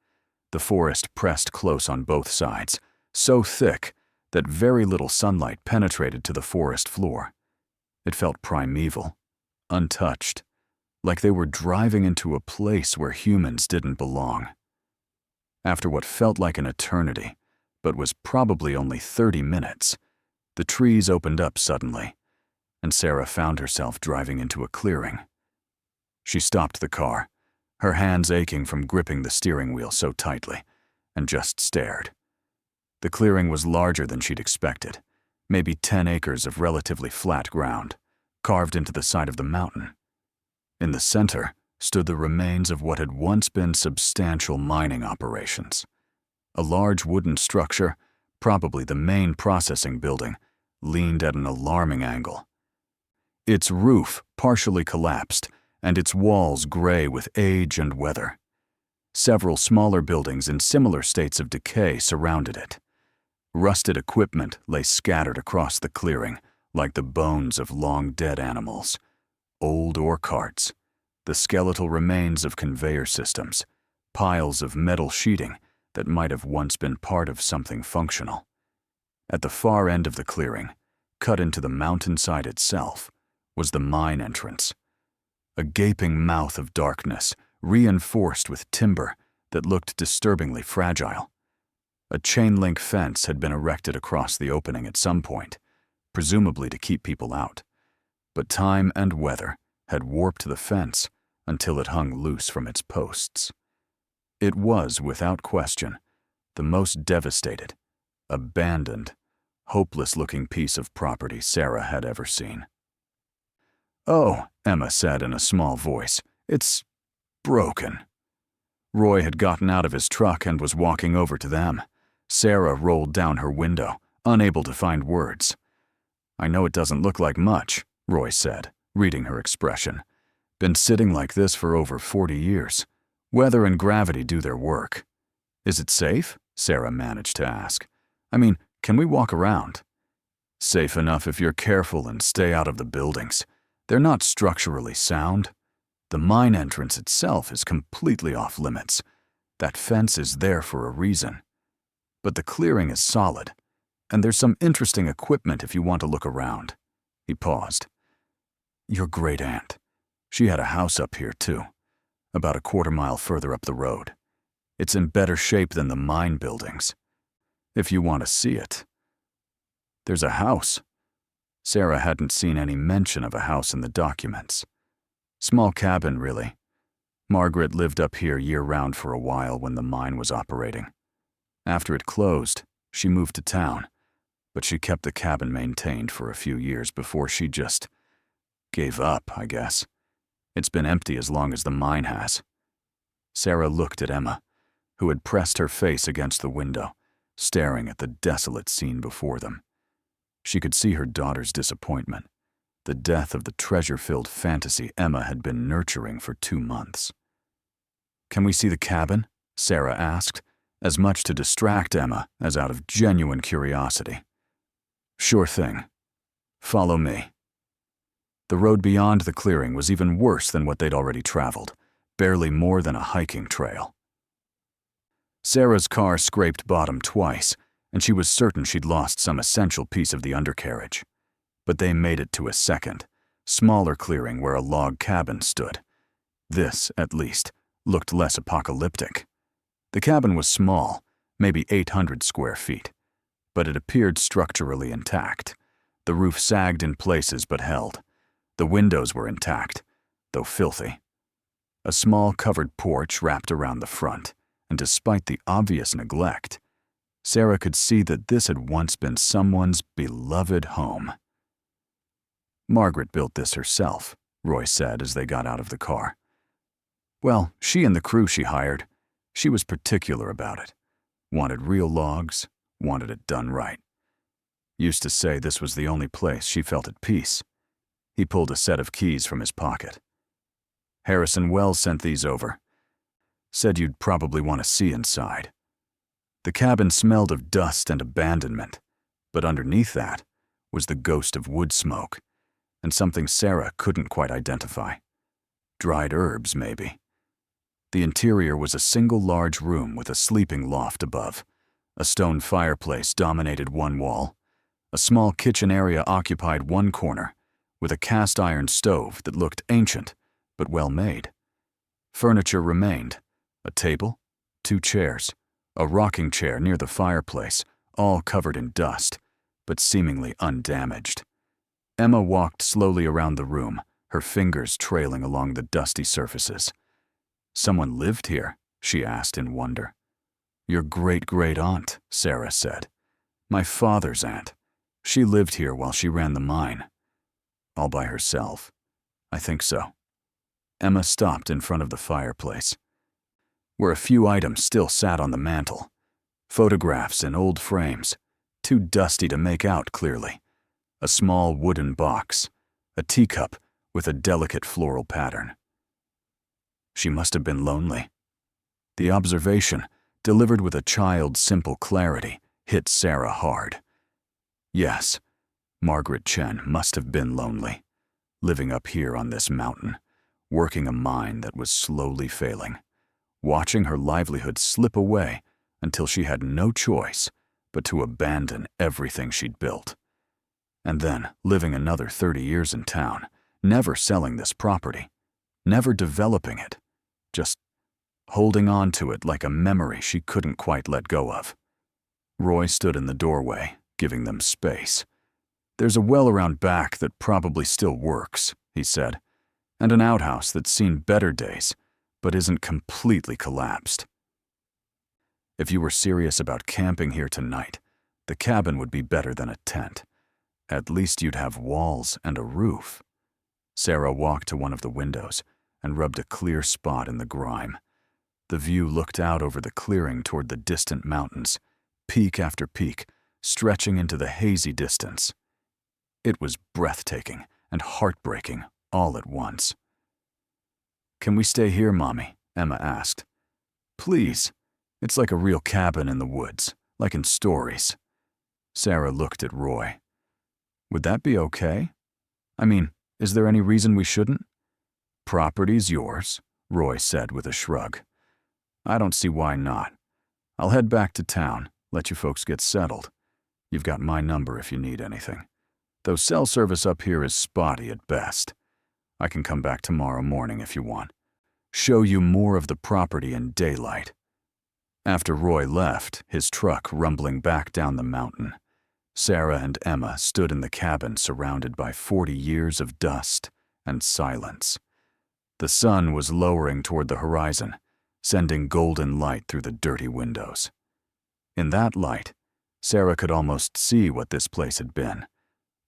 The forest pressed close on both sides, so thick that very little sunlight penetrated to the forest floor. It felt primeval, untouched, like they were driving into a place where humans didn't belong. After what felt like an eternity, but was probably only 30 minutes, the trees opened up suddenly, and Sarah found herself driving into a clearing. She stopped the car, her hands aching from gripping the steering wheel so tightly, and just stared. The clearing was larger than she'd expected, maybe 10 acres of relatively flat ground, carved into the side of the mountain. In the center stood the remains of what had once been substantial mining operations. A large wooden structure, probably the main processing building, leaned at an alarming angle. Its roof partially collapsed, and its walls gray with age and weather. Several smaller buildings in similar states of decay surrounded it. Rusted equipment lay scattered across the clearing like the bones of long-dead animals. Old ore carts, the skeletal remains of conveyor systems, piles of metal sheeting that might have once been part of something functional. At the far end of the clearing, cut into the mountainside itself, was the mine entrance. A gaping mouth of darkness, reinforced with timber that looked disturbingly fragile. A chain-link fence had been erected across the opening at some point, presumably to keep people out. But time and weather had warped the fence until it hung loose from its posts. It was, without question, the most devastated, abandoned, hopeless-looking piece of property Sarah had ever seen. "Oh," Emma said in a small voice, "it's broken." Roy had gotten out of his truck and was walking over to them. Sarah rolled down her window, unable to find words. "I know it doesn't look like much," Roy said, reading her expression. "Been sitting like this for over 40 years. Weather and gravity do their work." "Is it safe?" Sarah managed to ask. "I mean, can we walk around?" "Safe enough if you're careful and stay out of the buildings. They're not structurally sound. The mine entrance itself is completely off limits. That fence is there for a reason. But the clearing is solid, and there's some interesting equipment if you want to look around." He paused. "Your great aunt. She had a house up here, too, about a quarter-mile further up the road. It's in better shape than the mine buildings. If you want to see it." "There's a house." Sarah hadn't seen any mention of a house in the documents. "Small cabin, really. Margaret lived up here year-round for a while when the mine was operating. After it closed, she moved to town, but she kept the cabin maintained for a few years before she just gave up, I guess. It's been empty as long as the mine has." Sarah looked at Emma, who had pressed her face against the window, staring at the desolate scene before them. She could see her daughter's disappointment, the death of the treasure-filled fantasy Emma had been nurturing for 2 months. "Can we see the cabin?" Sarah asked, as much to distract Emma as out of genuine curiosity. "Sure thing. Follow me." The road beyond the clearing was even worse than what they'd already traveled, barely more than a hiking trail. Sarah's car scraped bottom twice, and she was certain she'd lost some essential piece of the undercarriage. But they made it to a second, smaller clearing where a log cabin stood. This, at least, looked less apocalyptic. The cabin was small, maybe 800 square feet, but it appeared structurally intact. The roof sagged in places but held. The windows were intact, though filthy. A small covered porch wrapped around the front, and despite the obvious neglect, Sarah could see that this had once been someone's beloved home. "Margaret built this herself," Roy said as they got out of the car. "Well, she and the crew she hired. She was particular about it. Wanted real logs, wanted it done right. Used to say this was the only place she felt at peace." He pulled a set of keys from his pocket. "Harrison Wells sent these over. Said you'd probably want to see inside." The cabin smelled of dust and abandonment, but underneath that was the ghost of wood smoke, and something Sarah couldn't quite identify. Dried herbs, maybe. The interior was a single large room with a sleeping loft above. A stone fireplace dominated one wall. A small kitchen area occupied one corner, with a cast-iron stove that looked ancient but well-made. Furniture remained: a table, 2 chairs, a rocking chair near the fireplace, all covered in dust, but seemingly undamaged. Emma walked slowly around the room, her fingers trailing along the dusty surfaces. Someone lived here? She asked in wonder. Your great-great-aunt, Sarah said. My father's aunt. She lived here while she ran the mine. All by herself. I think so. Emma stopped in front of the fireplace, where a few items still sat on the mantel. Photographs in old frames, too dusty to make out clearly. A small wooden box, a teacup with a delicate floral pattern. She must have been lonely. The observation, delivered with a child's simple clarity, hit Sarah hard. Yes, Margaret Chen must have been lonely, living up here on this mountain, working a mine that was slowly failing, watching her livelihood slip away until she had no choice but to abandon everything she'd built. And then living another 30 years in town, never selling this property, never developing it, just holding on to it like a memory she couldn't quite let go of. Roy stood in the doorway, giving them space. There's a well around back that probably still works, he said, and an outhouse that's seen better days, but isn't completely collapsed. If you were serious about camping here tonight, the cabin would be better than a tent. At least you'd have walls and a roof. Sarah walked to one of the windows and rubbed a clear spot in the grime. The view looked out over the clearing toward the distant mountains, peak after peak, stretching into the hazy distance. It was breathtaking and heartbreaking all at once. Can we stay here, Mommy? Emma asked. Please. It's like a real cabin in the woods, like in stories. Sarah looked at Roy. Would that be okay? I mean, is there any reason we shouldn't? Property's yours, Roy said with a shrug. I don't see why not. I'll head back to town, let you folks get settled. You've got my number if you need anything. Though cell service up here is spotty at best. I can come back tomorrow morning if you want. Show you more of the property in daylight. After Roy left, his truck rumbling back down the mountain, Sarah and Emma stood in the cabin surrounded by 40 years of dust and silence. The sun was lowering toward the horizon, sending golden light through the dirty windows. In that light, Sarah could almost see what this place had been.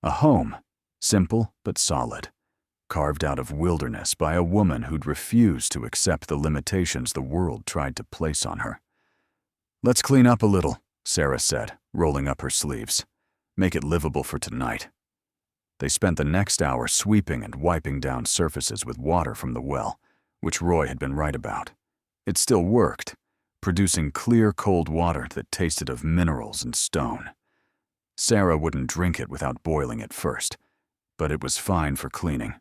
A home, simple but solid, carved out of wilderness by a woman who'd refused to accept the limitations the world tried to place on her. Let's clean up a little, Sarah said, rolling up her sleeves. Make it livable for tonight. They spent the next hour sweeping and wiping down surfaces with water from the well, which Roy had been right about. It still worked, producing clear, cold water that tasted of minerals and stone. Sarah wouldn't drink it without boiling it first, but it was fine for cleaning.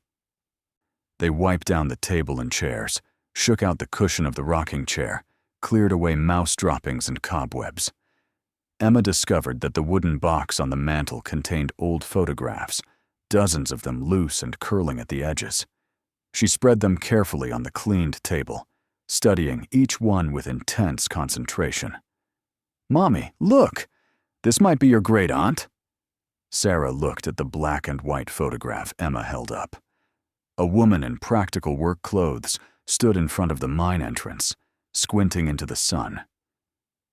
They wiped down the table and chairs, shook out the cushion of the rocking chair, cleared away mouse droppings and cobwebs. Emma discovered that the wooden box on the mantel contained old photographs, dozens of them loose and curling at the edges. She spread them carefully on the cleaned table, studying each one with intense concentration. Mommy, look! This might be your great-aunt. Sarah looked at the black and white photograph Emma held up. A woman in practical work clothes stood in front of the mine entrance, squinting into the sun.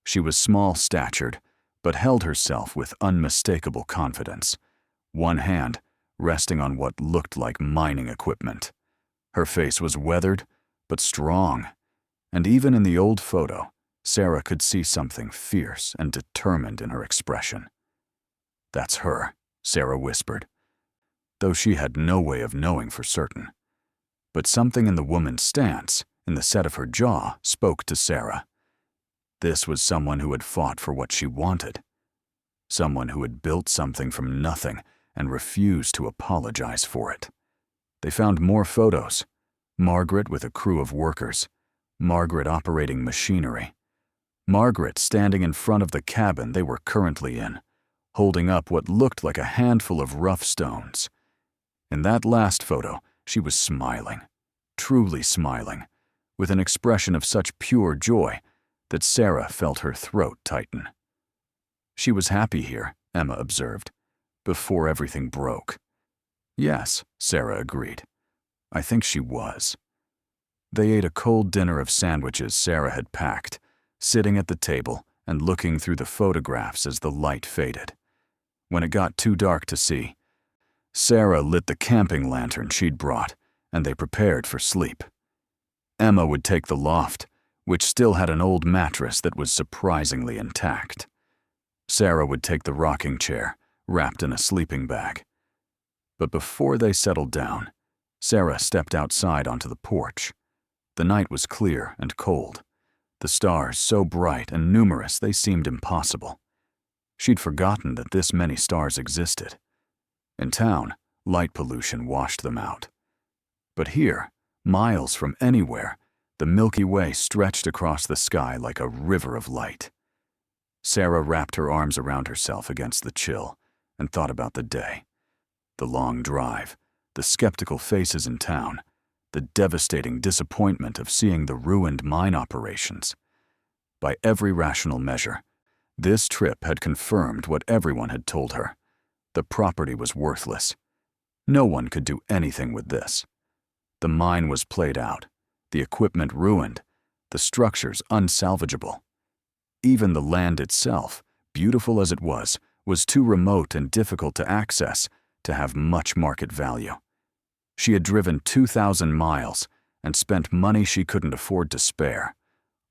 She was small-statured, but held herself with unmistakable confidence, one hand resting on what looked like mining equipment. Her face was weathered, but strong, and even in the old photo, Sarah could see something fierce and determined in her expression. That's her, Sarah whispered, though she had no way of knowing for certain. But something in the woman's stance, in the set of her jaw, spoke to Sarah. This was someone who had fought for what she wanted. Someone who had built something from nothing and refused to apologize for it. They found more photos. Margaret with a crew of workers. Margaret operating machinery. Margaret standing in front of the cabin they were currently in, holding up what looked like a handful of rough stones. In that last photo, she was smiling, truly smiling, with an expression of such pure joy that Sarah felt her throat tighten. She was happy here, Emma observed, before everything broke. Yes, Sarah agreed. I think she was. They ate a cold dinner of sandwiches Sarah had packed, sitting at the table and looking through the photographs as the light faded. When it got too dark to see, Sarah lit the camping lantern she'd brought, and they prepared for sleep. Emma would take the loft, which still had an old mattress that was surprisingly intact. Sarah would take the rocking chair, wrapped in a sleeping bag. But before they settled down, Sarah stepped outside onto the porch. The night was clear and cold, the stars so bright and numerous they seemed impossible. She'd forgotten that this many stars existed. In town, light pollution washed them out. But here, miles from anywhere, the Milky Way stretched across the sky like a river of light. Sarah wrapped her arms around herself against the chill and thought about the day. The long drive, the skeptical faces in town, the devastating disappointment of seeing the ruined mine operations. By every rational measure, this trip had confirmed what everyone had told her. The property was worthless. No one could do anything with this. The mine was played out, the equipment ruined, the structures unsalvageable. Even the land itself, beautiful as it was too remote and difficult to access to have much market value. She had driven 2,000 miles and spent money she couldn't afford to spare,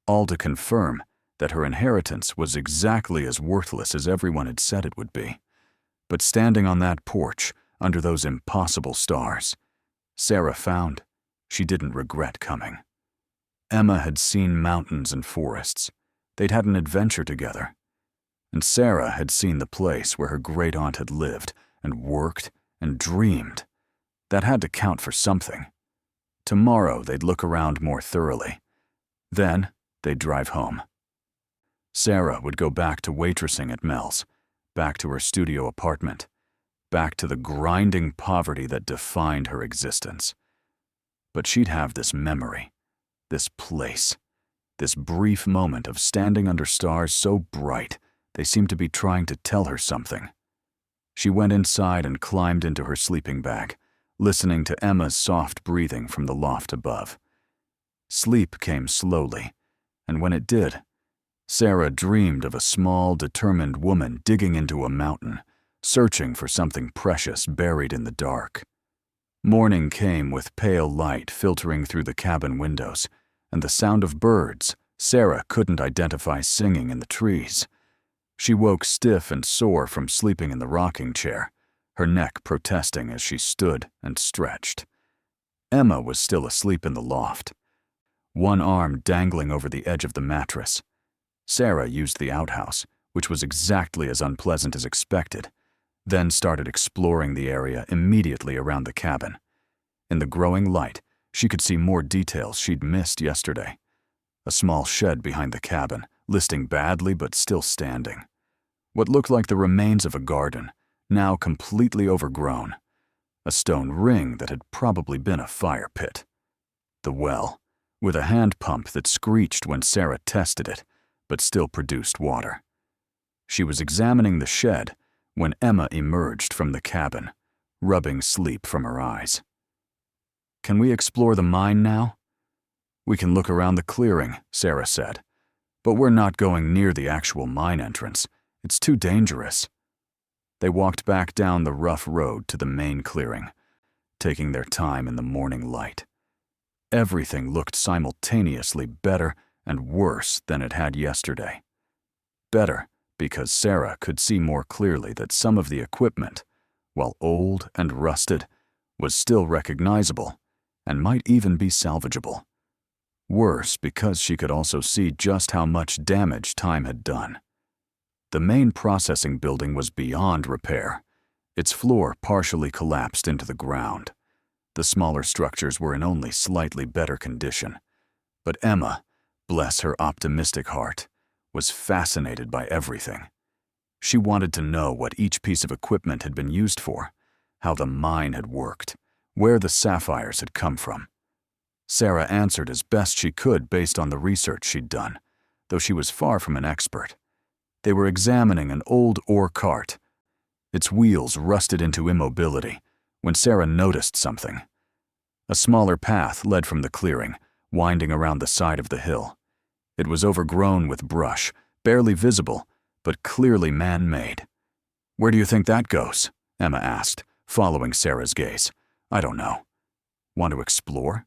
all to confirm that her inheritance was exactly as worthless as everyone had said it would be. But standing on that porch, under those impossible stars, Sarah found she didn't regret coming. Emma had seen mountains and forests. They'd had an adventure together. And Sarah had seen the place where her great-aunt had lived and worked and dreamed. That had to count for something. Tomorrow they'd look around more thoroughly. Then they'd drive home. Sarah would go back to waitressing at Mel's, back to her studio apartment, back to the grinding poverty that defined her existence. But she'd have this memory, this place, this brief moment of standing under stars so bright they seemed to be trying to tell her something. She went inside and climbed into her sleeping bag, listening to Emma's soft breathing from the loft above. Sleep came slowly, and when it did, Sarah dreamed of a small, determined woman digging into a mountain, searching for something precious buried in the dark. Morning came with pale light filtering through the cabin windows, and the sound of birds Sarah couldn't identify singing in the trees. She woke stiff and sore from sleeping in the rocking chair, her neck protesting as she stood and stretched. Emma was still asleep in the loft, one arm dangling over the edge of the mattress. Sarah used the outhouse, which was exactly as unpleasant as expected, then started exploring the area immediately around the cabin. In the growing light, she could see more details she'd missed yesterday. A small shed behind the cabin, listing badly but still standing. What looked like the remains of a garden, now completely overgrown. A stone ring that had probably been a fire pit. The well, with a hand pump that screeched when Sarah tested it, but still produced water. She was examining the shed when Emma emerged from the cabin, rubbing sleep from her eyes. "Can we explore the mine now?" "We can look around the clearing," Sarah said. "But we're not going near the actual mine entrance. It's too dangerous." They walked back down the rough road to the main clearing, taking their time in the morning light. Everything looked simultaneously better and worse than it had yesterday. Better because Sarah could see more clearly that some of the equipment, while old and rusted, was still recognizable and might even be salvageable. Worse because she could also see just how much damage time had done. The main processing building was beyond repair. Its floor partially collapsed into the ground. The smaller structures were in only slightly better condition. But Emma, bless her optimistic heart, was fascinated by everything. She wanted to know what each piece of equipment had been used for, how the mine had worked, where the sapphires had come from. Sarah answered as best she could based on the research she'd done, though she was far from an expert. They were examining an old ore cart. Its wheels rusted into immobility when Sarah noticed something. A smaller path led from the clearing, winding around the side of the hill. It was overgrown with brush, barely visible, but clearly man-made. "Where do you think that goes?" Emma asked, following Sarah's gaze. "I don't know. Want to explore?"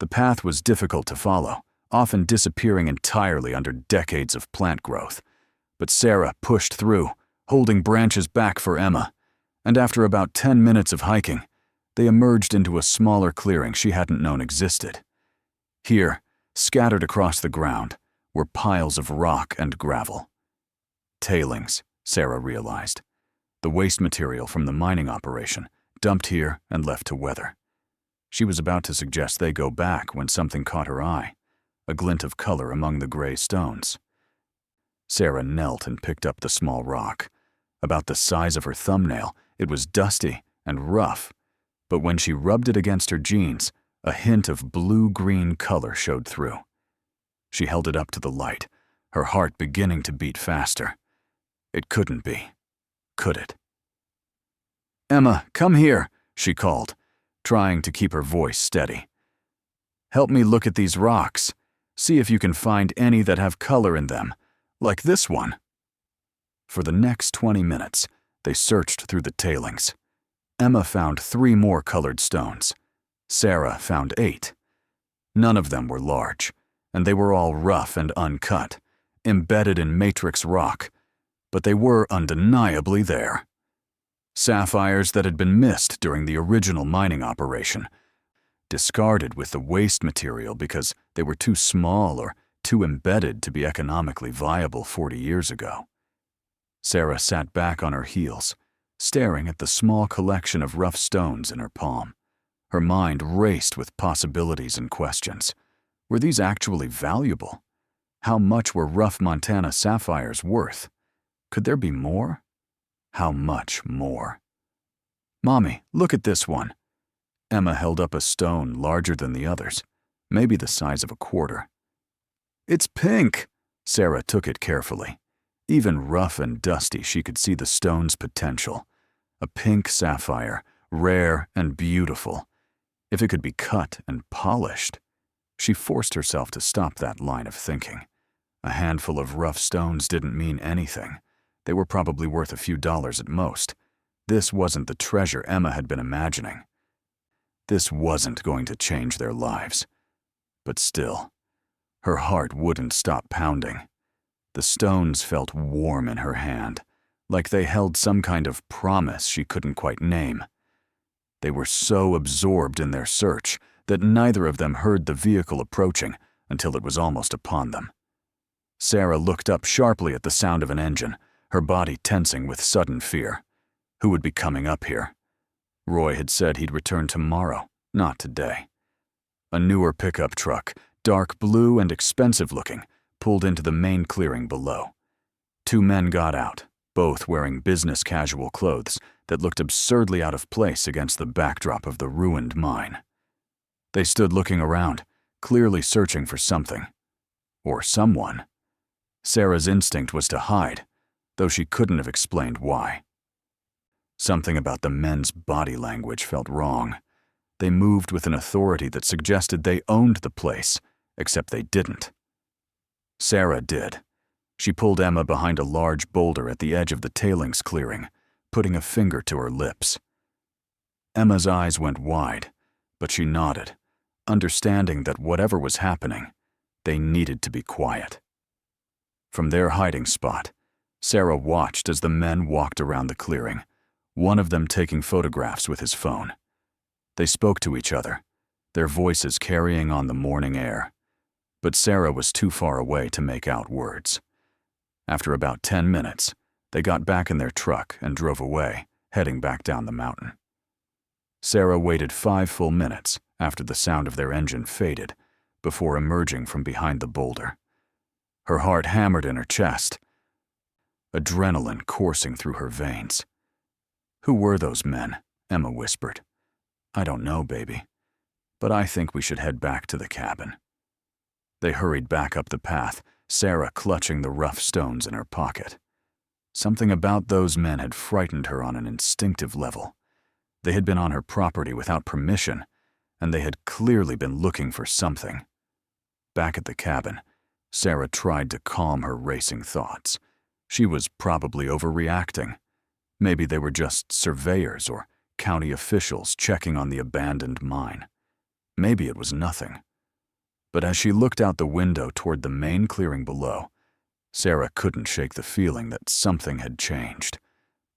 The path was difficult to follow, often disappearing entirely under decades of plant growth. But Sarah pushed through, holding branches back for Emma, and after about 10 minutes of hiking, they emerged into a smaller clearing she hadn't known existed. Here, scattered across the ground, were piles of rock and gravel. Tailings, Sarah realized. The waste material from the mining operation, dumped here and left to weather. She was about to suggest they go back when something caught her eye, a glint of color among the gray stones. Sarah knelt and picked up the small rock. About the size of her thumbnail, it was dusty and rough, but when she rubbed it against her jeans, a hint of blue-green color showed through. She held it up to the light, her heart beginning to beat faster. It couldn't be, could it? "Emma, come here," she called, trying to keep her voice steady. "Help me look at these rocks. See if you can find any that have color in them, like this one." For the next 20 minutes, they searched through the tailings. Emma found 3 more colored stones. Sarah found 8. None of them were large, and they were all rough and uncut, embedded in matrix rock, but they were undeniably there. Sapphires that had been missed during the original mining operation, discarded with the waste material because they were too small or too embedded to be economically viable 40 years ago. Sarah sat back on her heels, staring at the small collection of rough stones in her palm. Her mind raced with possibilities and questions. Were these actually valuable? How much were rough Montana sapphires worth? Could there be more? How much more? "Mommy, look at this one." Emma held up a stone larger than the others, maybe the size of a quarter. "It's pink." Sarah took it carefully. Even rough and dusty, she could see the stone's potential. A pink sapphire, rare and beautiful. If it could be cut and polished. She forced herself to stop that line of thinking. A handful of rough stones didn't mean anything. They were probably worth a few dollars at most. This wasn't the treasure Emma had been imagining. This wasn't going to change their lives. But still, her heart wouldn't stop pounding. The stones felt warm in her hand, like they held some kind of promise she couldn't quite name. They were so absorbed in their search that neither of them heard the vehicle approaching until it was almost upon them. Sarah looked up sharply at the sound of an engine, her body tensing with sudden fear. Who would be coming up here? Roy had said he'd return tomorrow, not today. A newer pickup truck, dark blue and expensive-looking, pulled into the main clearing below. 2 men got out, both wearing business-casual clothes that looked absurdly out of place against the backdrop of the ruined mine. They stood looking around, clearly searching for something. Or someone. Sarah's instinct was to hide, though she couldn't have explained why. Something about the men's body language felt wrong. They moved with an authority that suggested they owned the place, except they didn't. Sarah did. She pulled Emma behind a large boulder at the edge of the tailings clearing, putting a finger to her lips. Emma's eyes went wide, but she nodded, understanding that whatever was happening, they needed to be quiet. From their hiding spot, Sarah watched as the men walked around the clearing, one of them taking photographs with his phone. They spoke to each other, their voices carrying on the morning air, but Sarah was too far away to make out words. After about 10 minutes, they got back in their truck and drove away, heading back down the mountain. Sarah waited 5 full minutes after the sound of their engine faded before emerging from behind the boulder. Her heart hammered in her chest, adrenaline coursing through her veins. "Who were those men?" Emma whispered. "I don't know, baby, but I think we should head back to the cabin." They hurried back up the path, Sarah clutching the rough stones in her pocket. Something about those men had frightened her on an instinctive level. They had been on her property without permission, and they had clearly been looking for something. Back at the cabin, Sarah tried to calm her racing thoughts. She was probably overreacting. Maybe they were just surveyors or county officials checking on the abandoned mine. Maybe it was nothing. But as she looked out the window toward the main clearing below, Sarah couldn't shake the feeling that something had changed.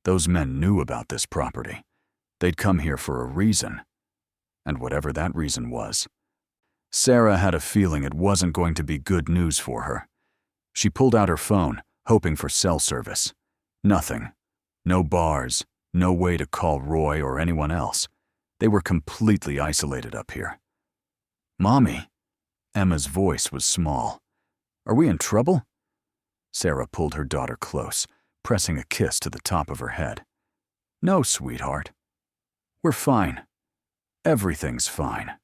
Those men knew about this property. They'd come here for a reason. And whatever that reason was, Sarah had a feeling it wasn't going to be good news for her. She pulled out her phone, hoping for cell service. Nothing. No bars, no way to call Roy or anyone else. They were completely isolated up here. "Mommy." Emma's voice was small. "Are we in trouble?" Sarah pulled her daughter close, pressing a kiss to the top of her head. "No, sweetheart. We're fine. Everything's fine."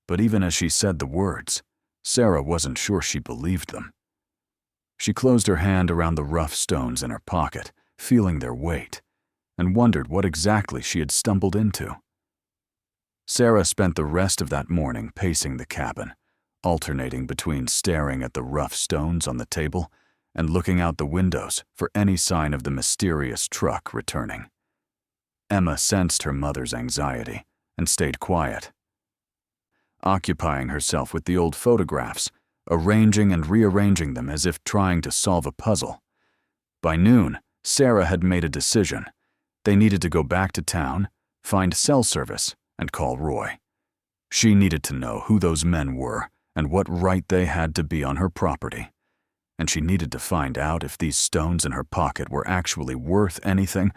But even as she said the words, Sarah wasn't sure she believed them. She closed her hand around the rough stones in her pocket, feeling their weight, and wondered what exactly she had stumbled into. Sarah spent the rest of that morning pacing the cabin, alternating between staring at the rough stones on the table and looking out the windows for any sign of the mysterious truck returning. Emma sensed her mother's anxiety and stayed quiet, occupying herself with the old photographs, arranging and rearranging them as if trying to solve a puzzle. By noon, Sarah had made a decision. They needed to go back to town, find cell service, and call Roy. She needed to know who those men were and what right they had to be on her property. And she needed to find out if these stones in her pocket were actually worth anything,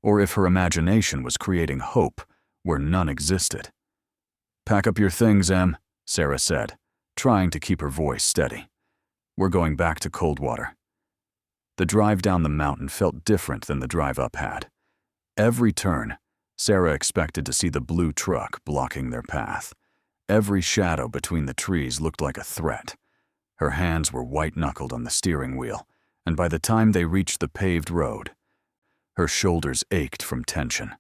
or if her imagination was creating hope where none existed. "Pack up your things, Em," Sarah said, trying to keep her voice steady. "We're going back to Coldwater." The drive down the mountain felt different than the drive up had. Every turn, Sarah expected to see the blue truck blocking their path. Every shadow between the trees looked like a threat. Her hands were white-knuckled on the steering wheel, and by the time they reached the paved road, her shoulders ached from tension.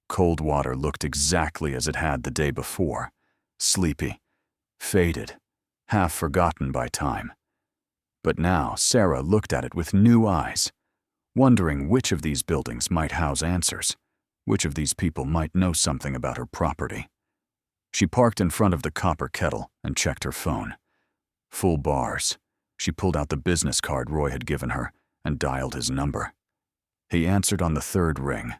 Coldwater looked exactly as it had the day before, sleepy, faded, half forgotten by time. But now Sarah looked at it with new eyes, wondering which of these buildings might house answers, which of these people might know something about her property. She parked in front of the copper kettle and checked her phone. Full bars. She pulled out the business card Roy had given her and dialed his number. He answered on the third ring.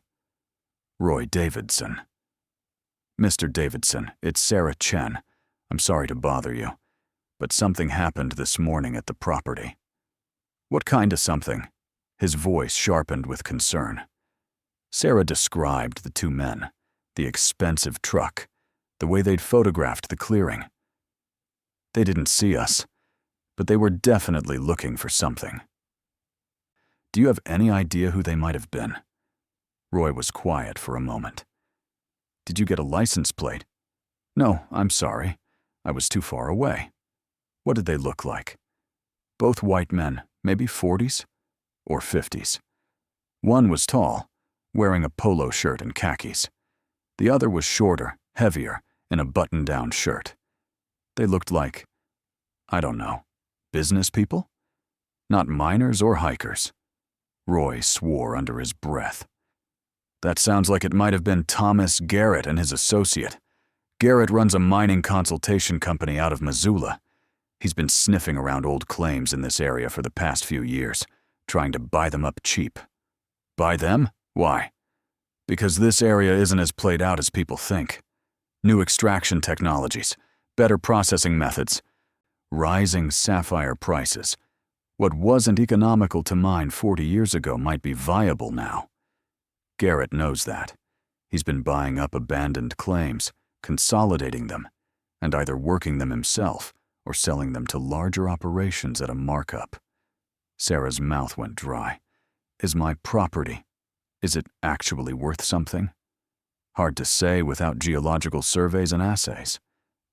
"Roy Davidson." "Mr. Davidson, it's Sarah Chen. I'm sorry to bother you, but something happened this morning at the property." "What kind of something?" His voice sharpened with concern. Sarah described the two men, the expensive truck, the way they'd photographed the clearing. "They didn't see us, but they were definitely looking for something." "Do you have any idea who they might have been?" Roy was quiet for a moment. "Did you get a license plate?" "No, I'm sorry. I was too far away." "What did they look like?" "Both white men, maybe 40s or 50s. One was tall, wearing a polo shirt and khakis. The other was shorter, heavier, in a button-down shirt. They looked like, I don't know, business people? Not miners or hikers." Roy swore under his breath. "That sounds like it might have been Thomas Garrett and his associate. Garrett runs a mining consultation company out of Missoula. He's been sniffing around old claims in this area for the past few years, trying to buy them up cheap." "Buy them? Why?" "Because this area isn't as played out as people think. New extraction technologies, better processing methods, rising sapphire prices. What wasn't economical to mine 40 years ago might be viable now. Garrett knows that. He's been buying up abandoned claims, consolidating them, and either working them himself or selling them to larger operations at a markup." Sarah's mouth went dry. "Is my property, is it actually worth something? Hard to say without geological surveys and assays.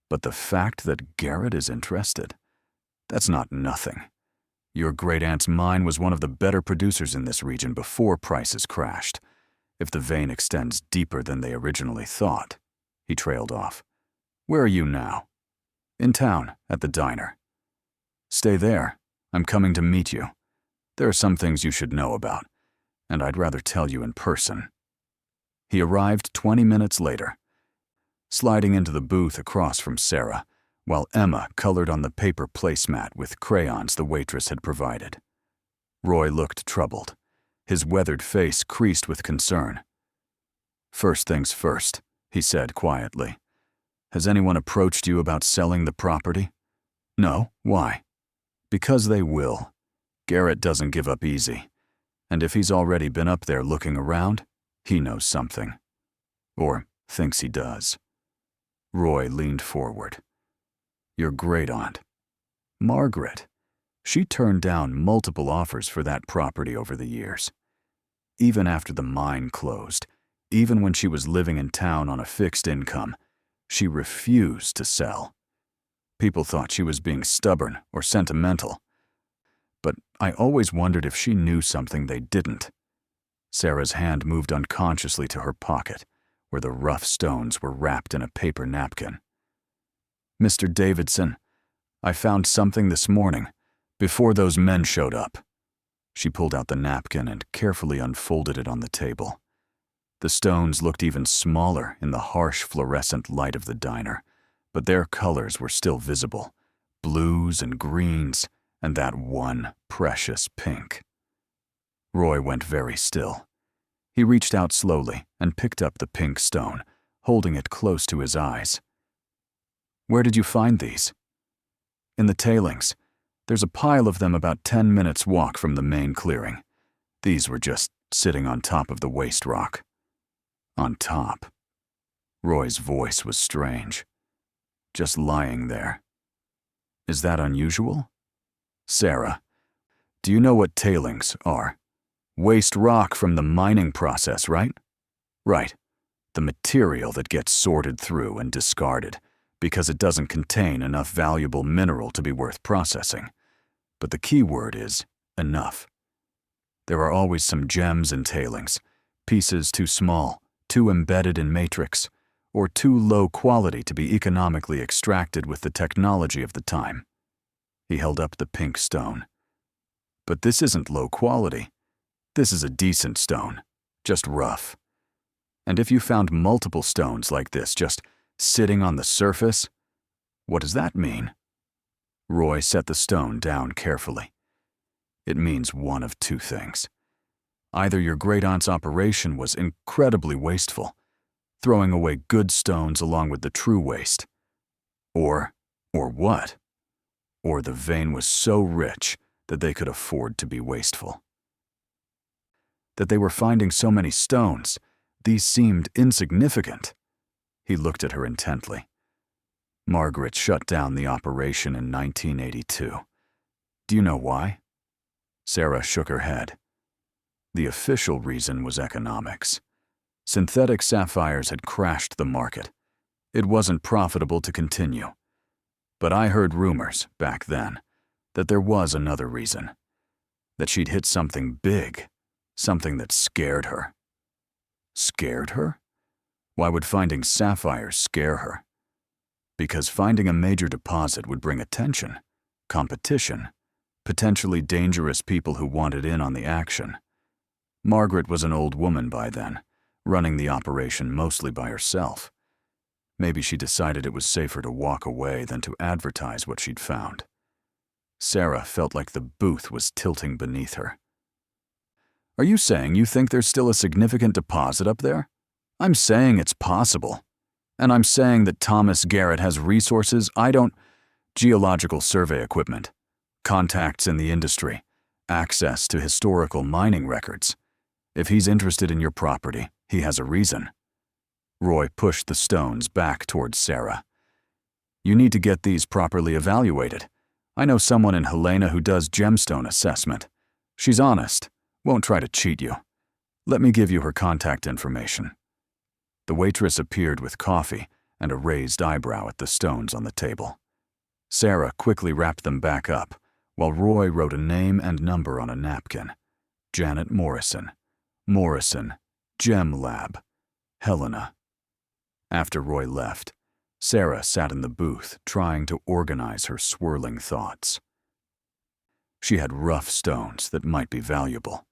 But the fact that Garrett is interested, that's not nothing. Your great-aunt's mine was one of the better producers in this region before prices crashed. If the vein extends deeper than they originally thought," he trailed off. Where are you now? In town, at the diner. Stay there. I'm coming to meet you. There are some things you should know about, and I'd rather tell you in person. He arrived 20 minutes later, sliding into the booth across from Sarah, while Emma colored on the paper placemat with crayons the waitress had provided. Roy looked troubled, his weathered face creased with concern. First things first, he said quietly. Has anyone approached you about selling the property? No, why? Because they will. Garrett doesn't give up easy, and if he's already been up there looking around, he knows something. Or thinks he does. Roy leaned forward. Your great-aunt, Margaret. She turned down multiple offers for that property over the years. Even after the mine closed, even when she was living in town on a fixed income, she refused to sell. People thought she was being stubborn or sentimental. But I always wondered if she knew something they didn't. Sarah's hand moved unconsciously to her pocket, where the rough stones were wrapped in a paper napkin. Mr. Davidson, I found something this morning, before those men showed up. She pulled out the napkin and carefully unfolded it on the table. The stones looked even smaller in the harsh fluorescent light of the diner, but their colors were still visible, blues and greens, and that one precious pink. Roy went very still. He reached out slowly and picked up the pink stone, holding it close to his eyes. Where did you find these? In the tailings. There's a pile of them about 10 minutes' walk from the main clearing. These were just sitting on top of the waste rock. On top. Roy's voice was strange. Just lying there. Is that unusual? Sarah, do you know what tailings are? Waste rock from the mining process, right? Right. The material that gets sorted through and discarded because it doesn't contain enough valuable mineral to be worth processing. But the key word is enough. There are always some gems in tailings, pieces too small, too embedded in matrix, or too low quality to be economically extracted with the technology of the time. He held up the pink stone. But this isn't low quality. This is a decent stone, just rough. And if you found multiple stones like this just sitting on the surface, what does that mean? Roy set the stone down carefully. It means one of two things. Either your great-aunt's operation was incredibly wasteful, throwing away good stones along with the true waste. Or what? Or the vein was so rich that they could afford to be wasteful. That they were finding so many stones, these seemed insignificant. He looked at her intently. Margaret shut down the operation in 1982. Do you know why? Sarah shook her head. The official reason was economics. Synthetic sapphires had crashed the market. It wasn't profitable to continue. But I heard rumors, back then, that there was another reason. That she'd hit something big, something that scared her. Scared her? Why would finding sapphires scare her? Because finding a major deposit would bring attention, competition, potentially dangerous people who wanted in on the action. Margaret was an old woman by then, running the operation mostly by herself. Maybe she decided it was safer to walk away than to advertise what she'd found. Sarah felt like the booth was tilting beneath her. Are you saying you think there's still a significant deposit up there? I'm saying it's possible. And I'm saying that Thomas Garrett has resources I don't— geological survey equipment, contacts in the industry, access to historical mining records. If he's interested in your property, he has a reason. Roy pushed the stones back towards Sarah. You need to get these properly evaluated. I know someone in Helena who does gemstone assessment. She's honest, won't try to cheat you. Let me give you her contact information. The waitress appeared with coffee and a raised eyebrow at the stones on the table. Sarah quickly wrapped them back up, while Roy wrote a name and number on a napkin. Janet Morrison. Morrison. Gem Lab. Helena. After Roy left, Sarah sat in the booth, trying to organize her swirling thoughts. She had rough stones that might be valuable.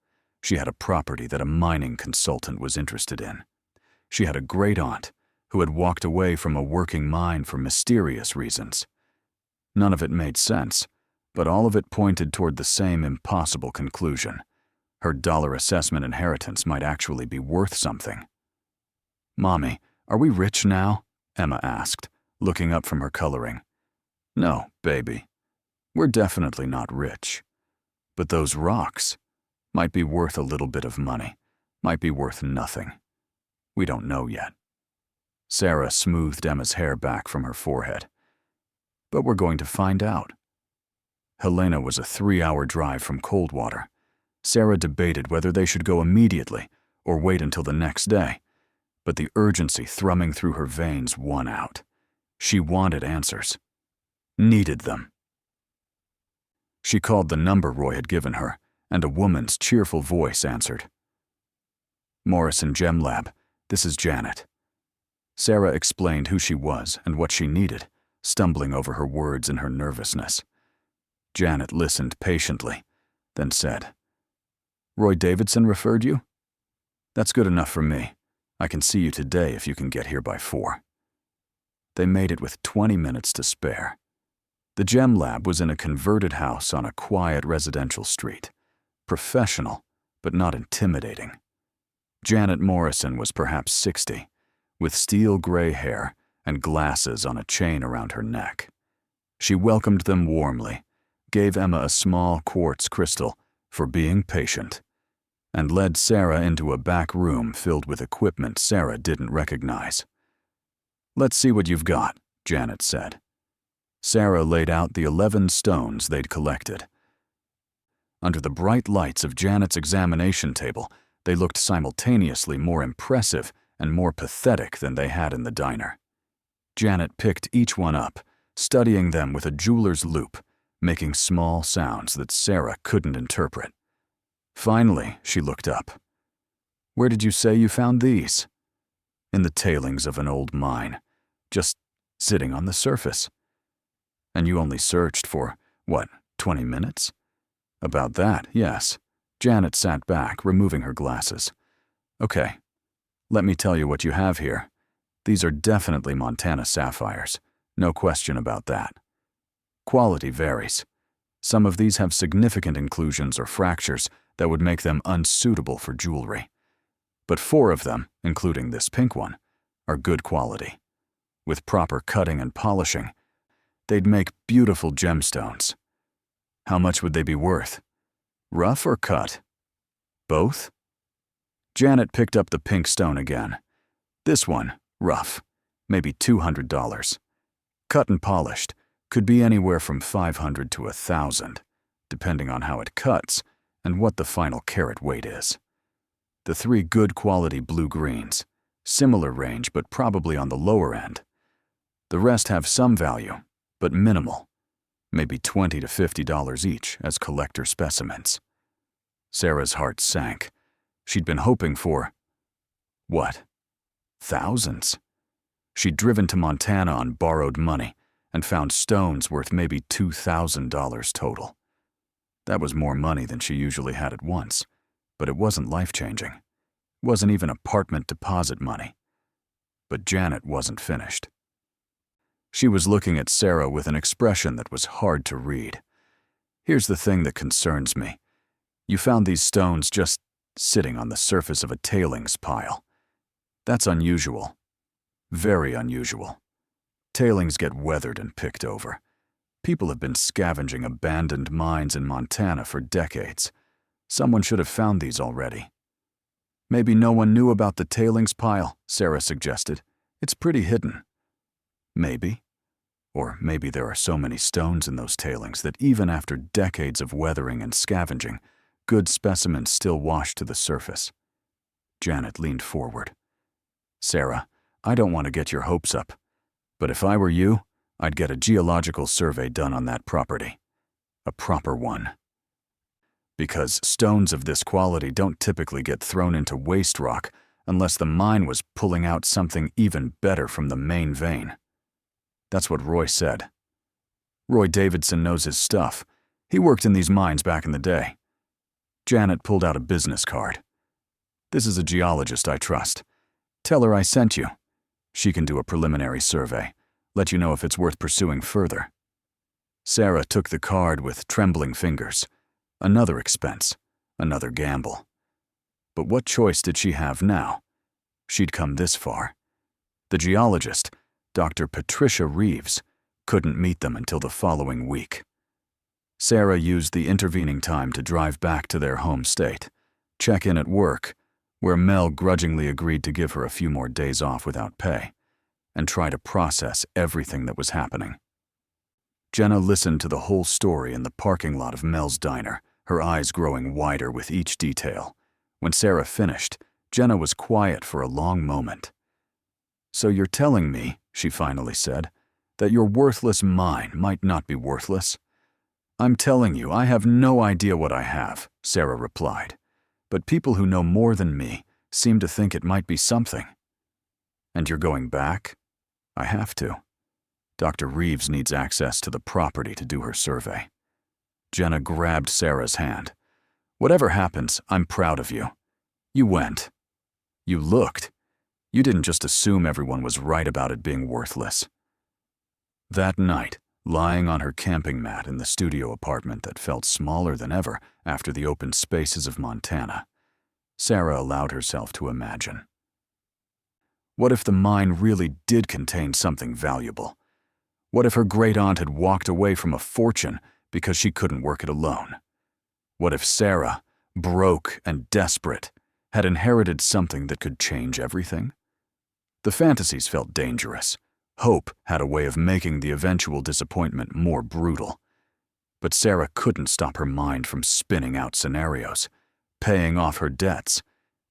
She had a property that a mining consultant was interested in. She had a great-aunt who had walked away from a working mine for mysterious reasons. None of it made sense, but all of it pointed toward the same impossible conclusion. Her dollar assessment inheritance might actually be worth something. "Mommy, are we rich now?" Emma asked, looking up from her coloring. "No, baby. We're definitely not rich. But those rocks might be worth a little bit of money, might be worth nothing. We don't know yet." Sarah smoothed Emma's hair back from her forehead. "But we're going to find out." Helena was a 3-hour drive from Coldwater. Sarah debated whether they should go immediately or wait until the next day, but the urgency thrumming through her veins won out. She wanted answers. Needed them. She called the number Roy had given her, and a woman's cheerful voice answered. "Morrison Gem Lab, this is Janet." Sarah explained who she was and what she needed, stumbling over her words in her nervousness. Janet listened patiently, then said, "Roy Davidson referred you? That's good enough for me. I can see you today if you can get here by 4. They made it with 20 minutes to spare. The Gem Lab was in a converted house on a quiet residential street. Professional, but not intimidating. Janet Morrison was perhaps 60, with steel gray hair and glasses on a chain around her neck. She welcomed them warmly, gave Emma a small quartz crystal for being patient, and led Sarah into a back room filled with equipment Sarah didn't recognize. "Let's see what you've got," Janet said. Sarah laid out the 11 stones they'd collected. Under the bright lights of Janet's examination table, they looked simultaneously more impressive and more pathetic than they had in the diner. Janet picked each one up, studying them with a jeweler's loupe, making small sounds that Sarah couldn't interpret. Finally, she looked up. "Where did you say you found these?" "In the tailings of an old mine, just sitting on the surface." "And you only searched for, 20 minutes?" "About that, yes." Janet sat back, removing her glasses. "Okay, let me tell you what you have here. These are definitely Montana sapphires, no question about that. Quality varies. Some of these have significant inclusions or fractures that would make them unsuitable for jewelry. But 4 of them, including this pink one, are good quality. With proper cutting and polishing, they'd make beautiful gemstones. How much would they be worth? Rough or cut?" "Both?" Janet picked up the pink stone again. "This one, rough, maybe $200. Cut and polished, could be anywhere from $500 to $1,000, depending on how it cuts and what the final carat weight is. The 3 good quality blue-greens, similar range but probably on the lower end. The rest have some value, but minimal, maybe $20 to $50 each as collector specimens." Sarah's heart sank. She'd been hoping for, what, thousands? She'd driven to Montana on borrowed money and found stones worth maybe $2,000 total. That was more money than she usually had at once, but it wasn't life-changing. It wasn't even apartment deposit money. But Janet wasn't finished. She was looking at Sarah with an expression that was hard to read. "Here's the thing that concerns me. You found these stones just sitting on the surface of a tailings pile. That's unusual. Very unusual. Tailings get weathered and picked over. People have been scavenging abandoned mines in Montana for decades. Someone should have found these already." "Maybe no one knew about the tailings pile," Sarah suggested. "It's pretty hidden." "Maybe. Or maybe there are so many stones in those tailings that even after decades of weathering and scavenging, good specimens still wash to the surface." Janet leaned forward. "Sarah, I don't want to get your hopes up, but if I were you, I'd get a geological survey done on that property. A proper one. Because stones of this quality don't typically get thrown into waste rock unless the mine was pulling out something even better from the main vein. That's what Roy said. Roy Davidson knows his stuff. He worked in these mines back in the day. Janet pulled out a business card. This is a geologist I trust. Tell her I sent you. She can do a preliminary survey, let you know if it's worth pursuing further. Sarah took the card with trembling fingers. Another expense, another gamble. But what choice did she have now? She'd come this far. The geologist, Dr. Patricia Reeves, couldn't meet them until the following week. Sarah used the intervening time to drive back to their home state, check in at work, where Mel grudgingly agreed to give her a few more days off without pay, and try to process everything that was happening. Jenna listened to the whole story in the parking lot of Mel's diner, her eyes growing wider with each detail. When Sarah finished, Jenna was quiet for a long moment. "So you're telling me," she finally said, "that your worthless mine might not be worthless?" "I'm telling you, I have no idea what I have," Sarah replied. "But people who know more than me seem to think it might be something." "And you're going back?" "I have to. Dr. Reeves needs access to the property to do her survey." Jenna grabbed Sarah's hand. "Whatever happens, I'm proud of you. You went. You looked. You didn't just assume everyone was right about it being worthless." That night, lying on her camping mat in the studio apartment that felt smaller than ever after the open spaces of Montana, Sarah allowed herself to imagine. What if the mine really did contain something valuable? What if her great-aunt had walked away from a fortune because she couldn't work it alone? What if Sarah, broke and desperate, had inherited something that could change everything? The fantasies felt dangerous. Hope had a way of making the eventual disappointment more brutal. But Sarah couldn't stop her mind from spinning out scenarios, paying off her debts,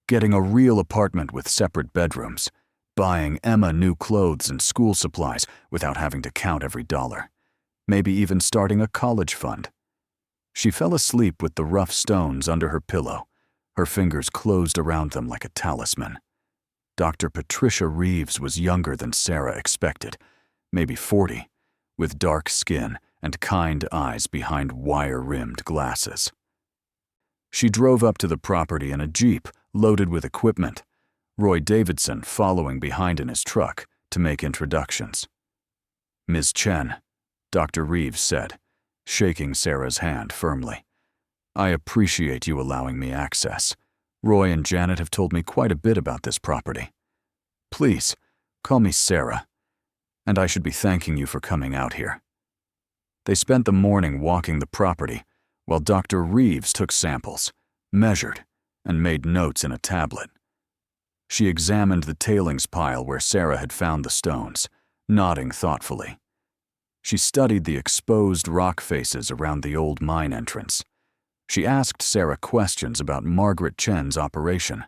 getting a real apartment with separate bedrooms, buying Emma new clothes and school supplies without having to count every dollar, maybe even starting a college fund. She fell asleep with the rough stones under her pillow, her fingers closed around them like a talisman. Dr. Patricia Reeves was younger than Sarah expected, maybe 40, with dark skin and kind eyes behind wire-rimmed glasses. She drove up to the property in a Jeep loaded with equipment, Roy Davidson following behind in his truck to make introductions. "Ms. Chen," Dr. Reeves said, shaking Sarah's hand firmly. "I appreciate you allowing me access. Roy and Janet have told me quite a bit about this property. Please, call me Sarah, and I should be thanking you for coming out here." They spent the morning walking the property, while Dr. Reeves took samples, measured, and made notes in a tablet. She examined the tailings pile where Sarah had found the stones, nodding thoughtfully. She studied the exposed rock faces around the old mine entrance. She asked Sarah questions about Margaret Chen's operation,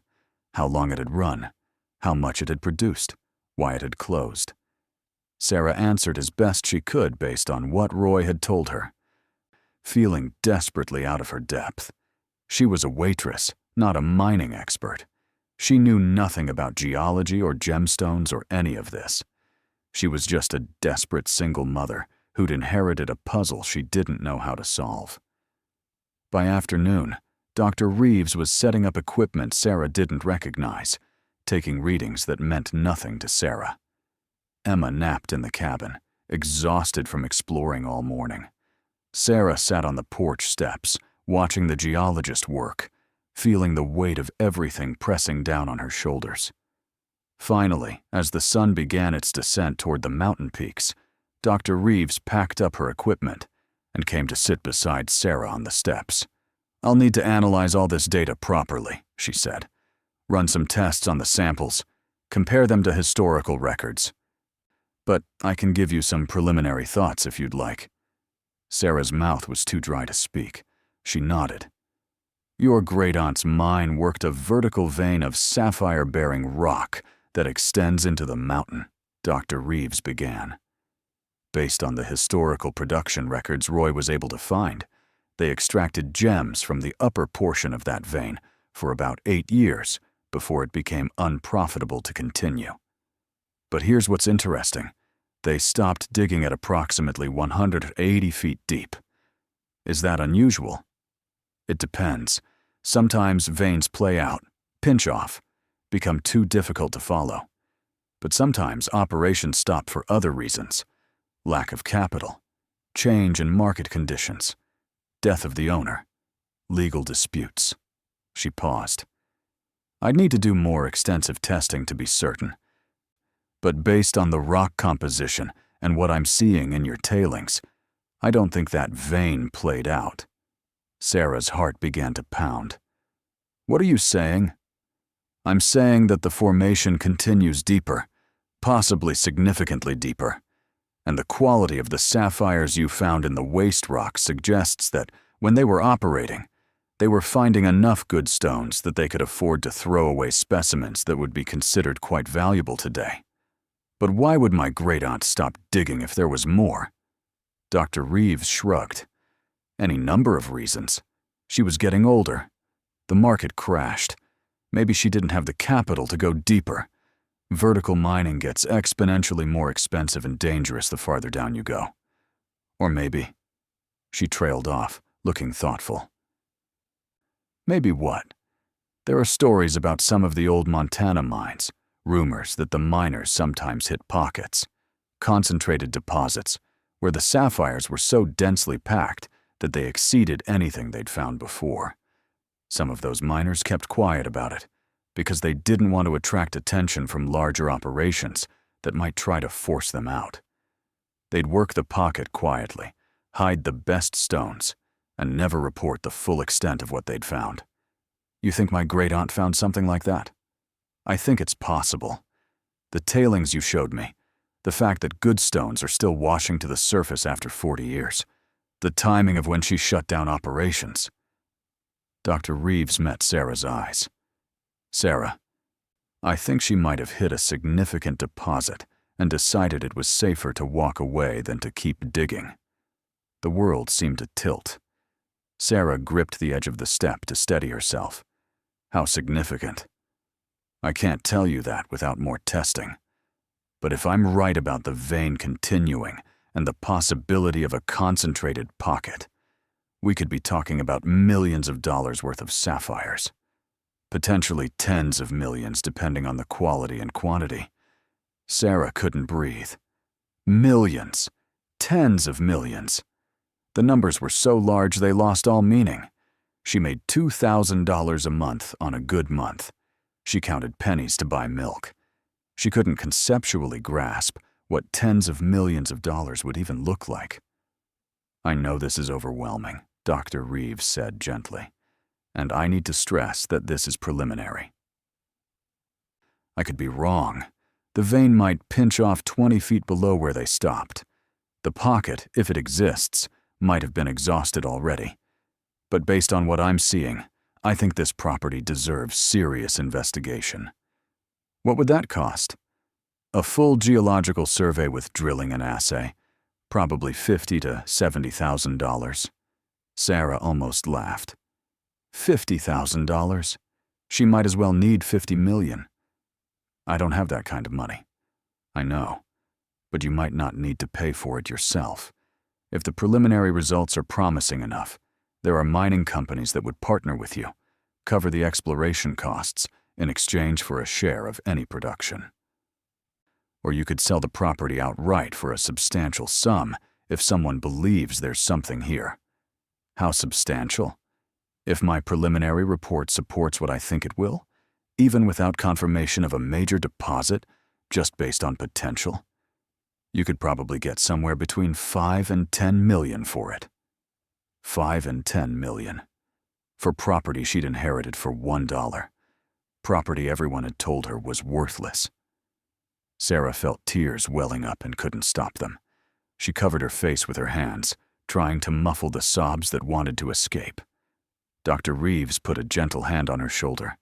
how long it had run, how much it had produced, why it had closed. Sarah answered as best she could based on what Roy had told her. Feeling desperately out of her depth. She was a waitress, not a mining expert. She knew nothing about geology or gemstones or any of this. She was just a desperate single mother who'd inherited a puzzle she didn't know how to solve. By afternoon, Dr. Reeves was setting up equipment Sarah didn't recognize, taking readings that meant nothing to Sarah. Emma napped in the cabin, exhausted from exploring all morning. Sarah sat on the porch steps, watching the geologist work, feeling the weight of everything pressing down on her shoulders. Finally, as the sun began its descent toward the mountain peaks, Dr. Reeves packed up her equipment and came to sit beside Sarah on the steps. "I'll need to analyze all this data properly," she said. "Run some tests on the samples, compare them to historical records. But I can give you some preliminary thoughts if you'd like." Sarah's mouth was too dry to speak. She nodded. "Your great-aunt's mine worked a vertical vein of sapphire-bearing rock that extends into the mountain," Dr. Reeves began. Based on the historical production records Roy was able to find, they extracted gems from the upper portion of that vein for about 8 years before it became unprofitable to continue. But here's what's interesting. They stopped digging at approximately 180 feet deep. Is that unusual? It depends. Sometimes veins play out, pinch off, become too difficult to follow. But sometimes operations stop for other reasons. Lack of capital, change in market conditions, death of the owner, legal disputes. She paused. I'd need to do more extensive testing to be certain. But based on the rock composition and what I'm seeing in your tailings, I don't think that vein played out. Sarah's heart began to pound. What are you saying? I'm saying that the formation continues deeper, possibly significantly deeper, and the quality of the sapphires you found in the waste rock suggests that when they were operating, they were finding enough good stones that they could afford to throw away specimens that would be considered quite valuable today. But why would my great-aunt stop digging if there was more? Dr. Reeves shrugged. Any number of reasons. She was getting older. The market crashed. Maybe she didn't have the capital to go deeper. Vertical mining gets exponentially more expensive and dangerous the farther down you go. Or maybe... She trailed off, looking thoughtful. Maybe what? There are stories about some of the old Montana mines, rumors that the miners sometimes hit pockets, concentrated deposits, where the sapphires were so densely packed that they exceeded anything they'd found before. Some of those miners kept quiet about it, because they didn't want to attract attention from larger operations that might try to force them out. They'd work the pocket quietly, hide the best stones, and never report the full extent of what they'd found. You think my great-aunt found something like that? I think it's possible. The tailings you showed me, the fact that good stones are still washing to the surface after 40 years, the timing of when she shut down operations. Dr. Reeves met Sarah's eyes. Sarah, I think she might have hit a significant deposit and decided it was safer to walk away than to keep digging. The world seemed to tilt. Sarah gripped the edge of the step to steady herself. How significant? I can't tell you that without more testing. But if I'm right about the vein continuing and the possibility of a concentrated pocket, we could be talking about millions of dollars worth of sapphires. Potentially tens of millions depending on the quality and quantity. Sarah couldn't breathe. Millions. Tens of millions. The numbers were so large they lost all meaning. She made $2,000 a month on a good month. She counted pennies to buy milk. She couldn't conceptually grasp what tens of millions of dollars would even look like. I know this is overwhelming, Dr. Reeves said gently, and I need to stress that this is preliminary. I could be wrong. The vein might pinch off 20 feet below where they stopped. The pocket, if it exists, might have been exhausted already. But based on what I'm seeing, I think this property deserves serious investigation. What would that cost? A full geological survey with drilling and assay, probably $50,000 to $70,000. Sarah almost laughed. $50,000? She might as well need $50 million. I don't have that kind of money. I know, but you might not need to pay for it yourself. If the preliminary results are promising enough, there are mining companies that would partner with you, cover the exploration costs in exchange for a share of any production. Or you could sell the property outright for a substantial sum if someone believes there's something here. How substantial? If my preliminary report supports what I think it will, even without confirmation of a major deposit, just based on potential, you could probably get somewhere between 5 and 10 million for it. 5 and 10 million. For property she'd inherited for $1. Property everyone had told her was worthless. Sarah felt tears welling up and couldn't stop them. She covered her face with her hands, trying to muffle the sobs that wanted to escape. Dr. Reeves put a gentle hand on her shoulder.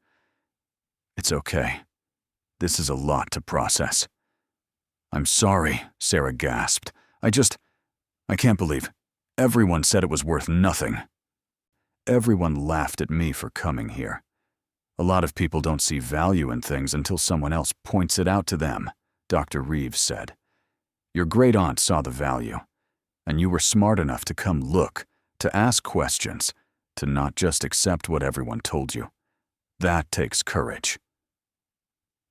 It's okay. This is a lot to process. I'm sorry, Sarah gasped. I can't believe. Everyone said it was worth nothing. Everyone laughed at me for coming here. A lot of people don't see value in things until someone else points it out to them, Dr. Reeves said. Your great-aunt saw the value, and you were smart enough to come look, to ask questions, to not just accept what everyone told you. That takes courage.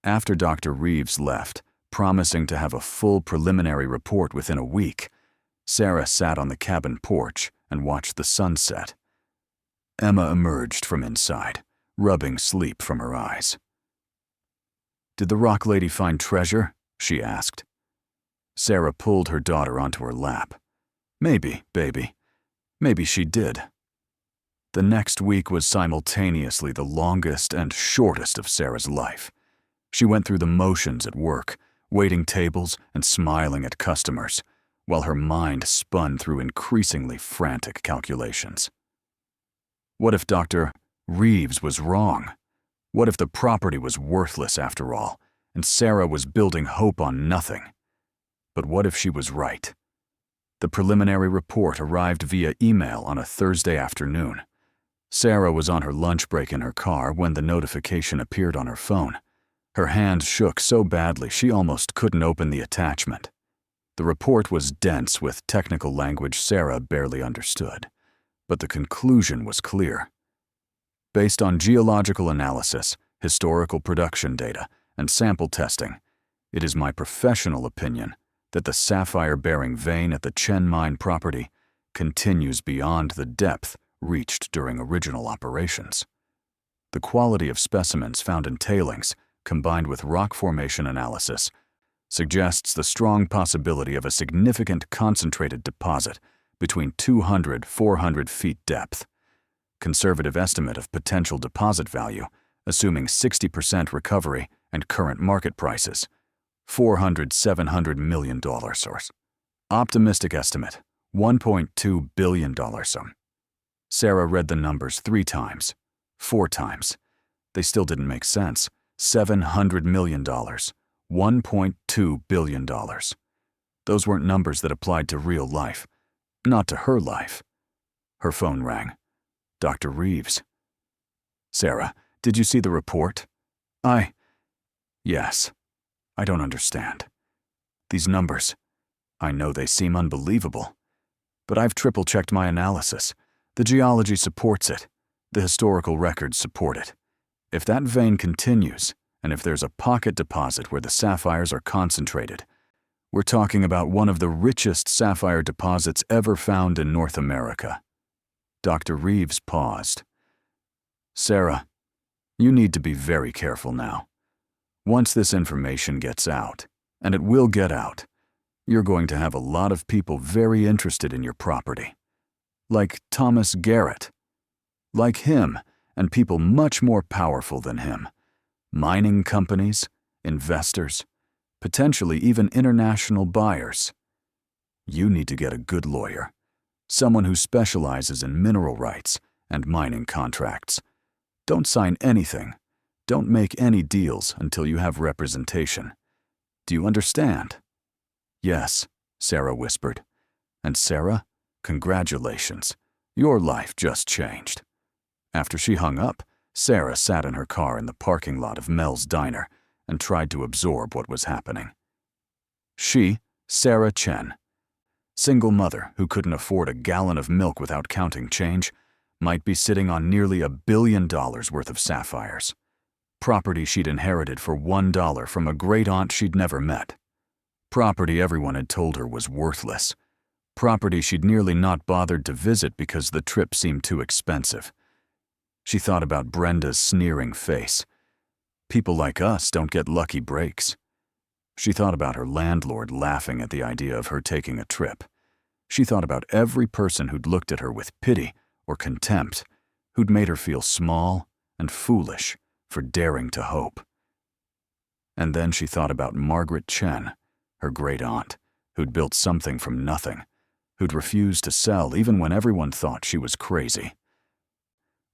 After Dr. Reeves left, promising to have a full preliminary report within a week, Sarah sat on the cabin porch and watched the sunset. Emma emerged from inside, rubbing sleep from her eyes. "Did the rock lady find treasure?" she asked. Sarah pulled her daughter onto her lap. "Maybe, baby. Maybe she did." The next week was simultaneously the longest and shortest of Sarah's life. She went through the motions at work, waiting tables and smiling at customers, while her mind spun through increasingly frantic calculations. What if Dr. Reeves was wrong? What if the property was worthless after all, and Sarah was building hope on nothing? But what if she was right? The preliminary report arrived via email on a Thursday afternoon. Sarah was on her lunch break in her car when the notification appeared on her phone. Her hand shook so badly she almost couldn't open the attachment. The report was dense with technical language Sarah barely understood, but the conclusion was clear. Based on geological analysis, historical production data, and sample testing, it is my professional opinion that the sapphire-bearing vein at the Chen mine property continues beyond the depth reached during original operations. The quality of specimens found in tailings, combined with rock formation analysis, suggests the strong possibility of a significant concentrated deposit between 200–400 feet depth. Conservative estimate of potential deposit value, assuming 60% recovery and current market prices, $400–700 million. Optimistic estimate, $1.2 billion. Sarah read the numbers 3 times, 4 times. They still didn't make sense. $700 million, $1.2 billion. Those weren't numbers that applied to real life, not to her life. Her phone rang. Dr. Reeves. "Sarah, did you see the report?" Yes. I don't understand. These numbers, I know they seem unbelievable, but I've triple-checked my analysis. The geology supports it. The historical records support it. If that vein continues, and if there's a pocket deposit where the sapphires are concentrated, we're talking about one of the richest sapphire deposits ever found in North America. Dr. Reeves paused. "Sarah, you need to be very careful now. Once this information gets out, and it will get out, you're going to have a lot of people very interested in your property. Like Thomas Garrett. Like him, and people much more powerful than him. Mining companies, investors, potentially even international buyers. You need to get a good lawyer. Someone who specializes in mineral rights and mining contracts. Don't sign anything. Don't make any deals until you have representation. Do you understand?" "Yes," Sarah whispered. "And Sarah, congratulations. Your life just changed." After she hung up, Sarah sat in her car in the parking lot of Mel's Diner and tried to absorb what was happening. She, Sarah Chen, single mother who couldn't afford a gallon of milk without counting change, might be sitting on nearly $1 billion worth of sapphires. Property she'd inherited for $1 from a great-aunt she'd never met. Property everyone had told her was worthless. Property she'd nearly not bothered to visit because the trip seemed too expensive. She thought about Brenda's sneering face. People like us don't get lucky breaks. She thought about her landlord laughing at the idea of her taking a trip. She thought about every person who'd looked at her with pity or contempt, who'd made her feel small and foolish for daring to hope. And then she thought about Margaret Chen, her great-aunt, who'd built something from nothing, who'd refused to sell even when everyone thought she was crazy,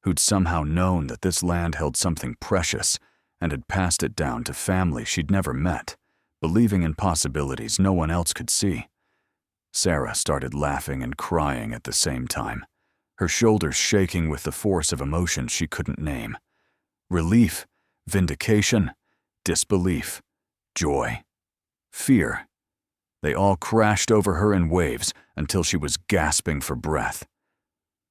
who'd somehow known that this land held something precious and had passed it down to family she'd never met, believing in possibilities no one else could see. Sarah started laughing and crying at the same time, her shoulders shaking with the force of emotions she couldn't name. Relief, vindication, disbelief, joy, fear. They all crashed over her in waves until she was gasping for breath.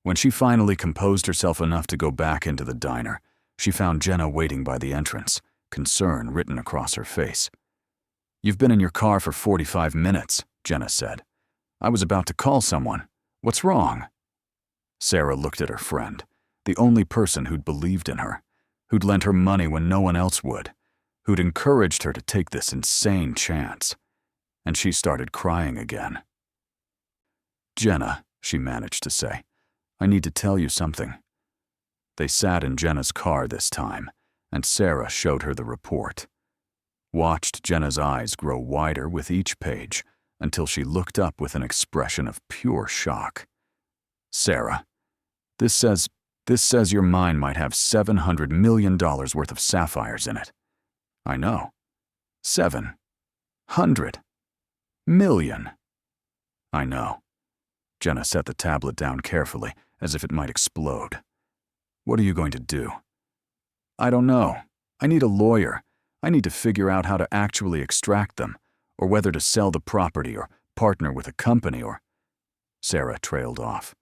When she finally composed herself enough to go back into the diner, she found Jenna waiting by the entrance, concern written across her face. "You've been in your car for 45 minutes, Jenna said. "I was about to call someone. What's wrong?" Sarah looked at her friend, the only person who'd believed in her, who'd lent her money when no one else would, who'd encouraged her to take this insane chance. And she started crying again. "Jenna," she managed to say, "I need to tell you something." They sat in Jenna's car this time, and Sarah showed her the report. Watched Jenna's eyes grow wider with each page until she looked up with an expression of pure shock. "Sarah, this says your mine might have $700 million worth of sapphires in it." "I know. 700 million. "I know." Jenna set the tablet down carefully, as if it might explode. "What are you going to do?" "I don't know. I need a lawyer. I need to figure out how to actually extract them, or whether to sell the property or partner with a company or—" Sarah trailed off.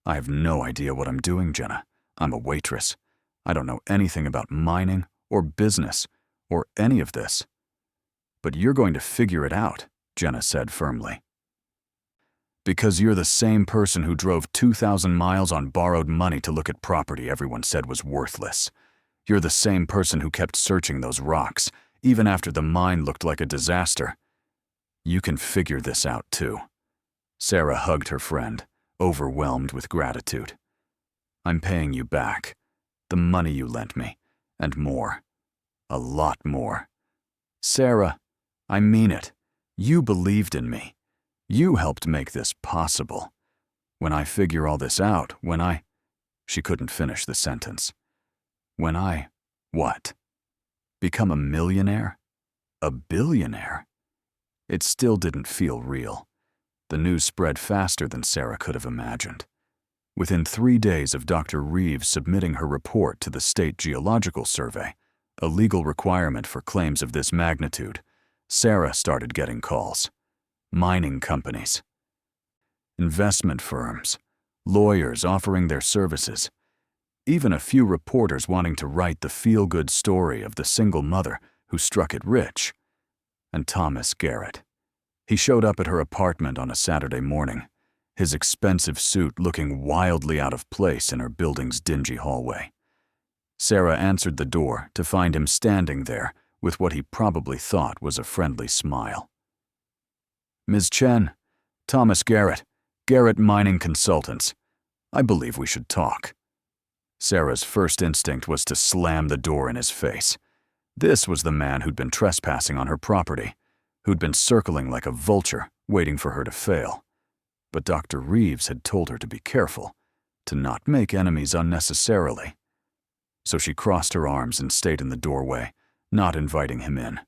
"I have no idea what I'm doing, Jenna. I'm a waitress. I don't know anything about mining or business or any of this." "But you're going to figure it out," Jenna said firmly. "Because you're the same person who drove 2,000 miles on borrowed money to look at property everyone said was worthless. You're the same person who kept searching those rocks, even after the mine looked like a disaster. You can figure this out too." Sarah hugged her friend, overwhelmed with gratitude. "I'm paying you back. The money you lent me, and more. A lot more. Sarah, I mean it. You believed in me. You helped make this possible. When I figure all this out, when I—" She couldn't finish the sentence. "When I, what? Become a millionaire? A billionaire?" It still didn't feel real. The news spread faster than Sarah could have imagined. Within 3 days of Dr. Reeves submitting her report to the State Geological Survey, a legal requirement for claims of this magnitude, Sarah started getting calls. Mining companies, investment firms, lawyers offering their services, even a few reporters wanting to write the feel-good story of the single mother who struck it rich. And Thomas Garrett. He showed up at her apartment on a Saturday morning, his expensive suit looking wildly out of place in her building's dingy hallway. Sarah answered the door to find him standing there with what he probably thought was a friendly smile. "Ms. Chen, Thomas Garrett, Garrett Mining Consultants. I believe we should talk." Sarah's first instinct was to slam the door in his face. This was the man who'd been trespassing on her property, who'd been circling like a vulture, waiting for her to fail. But Dr. Reeves had told her to be careful, to not make enemies unnecessarily. So she crossed her arms and stayed in the doorway, not inviting him in.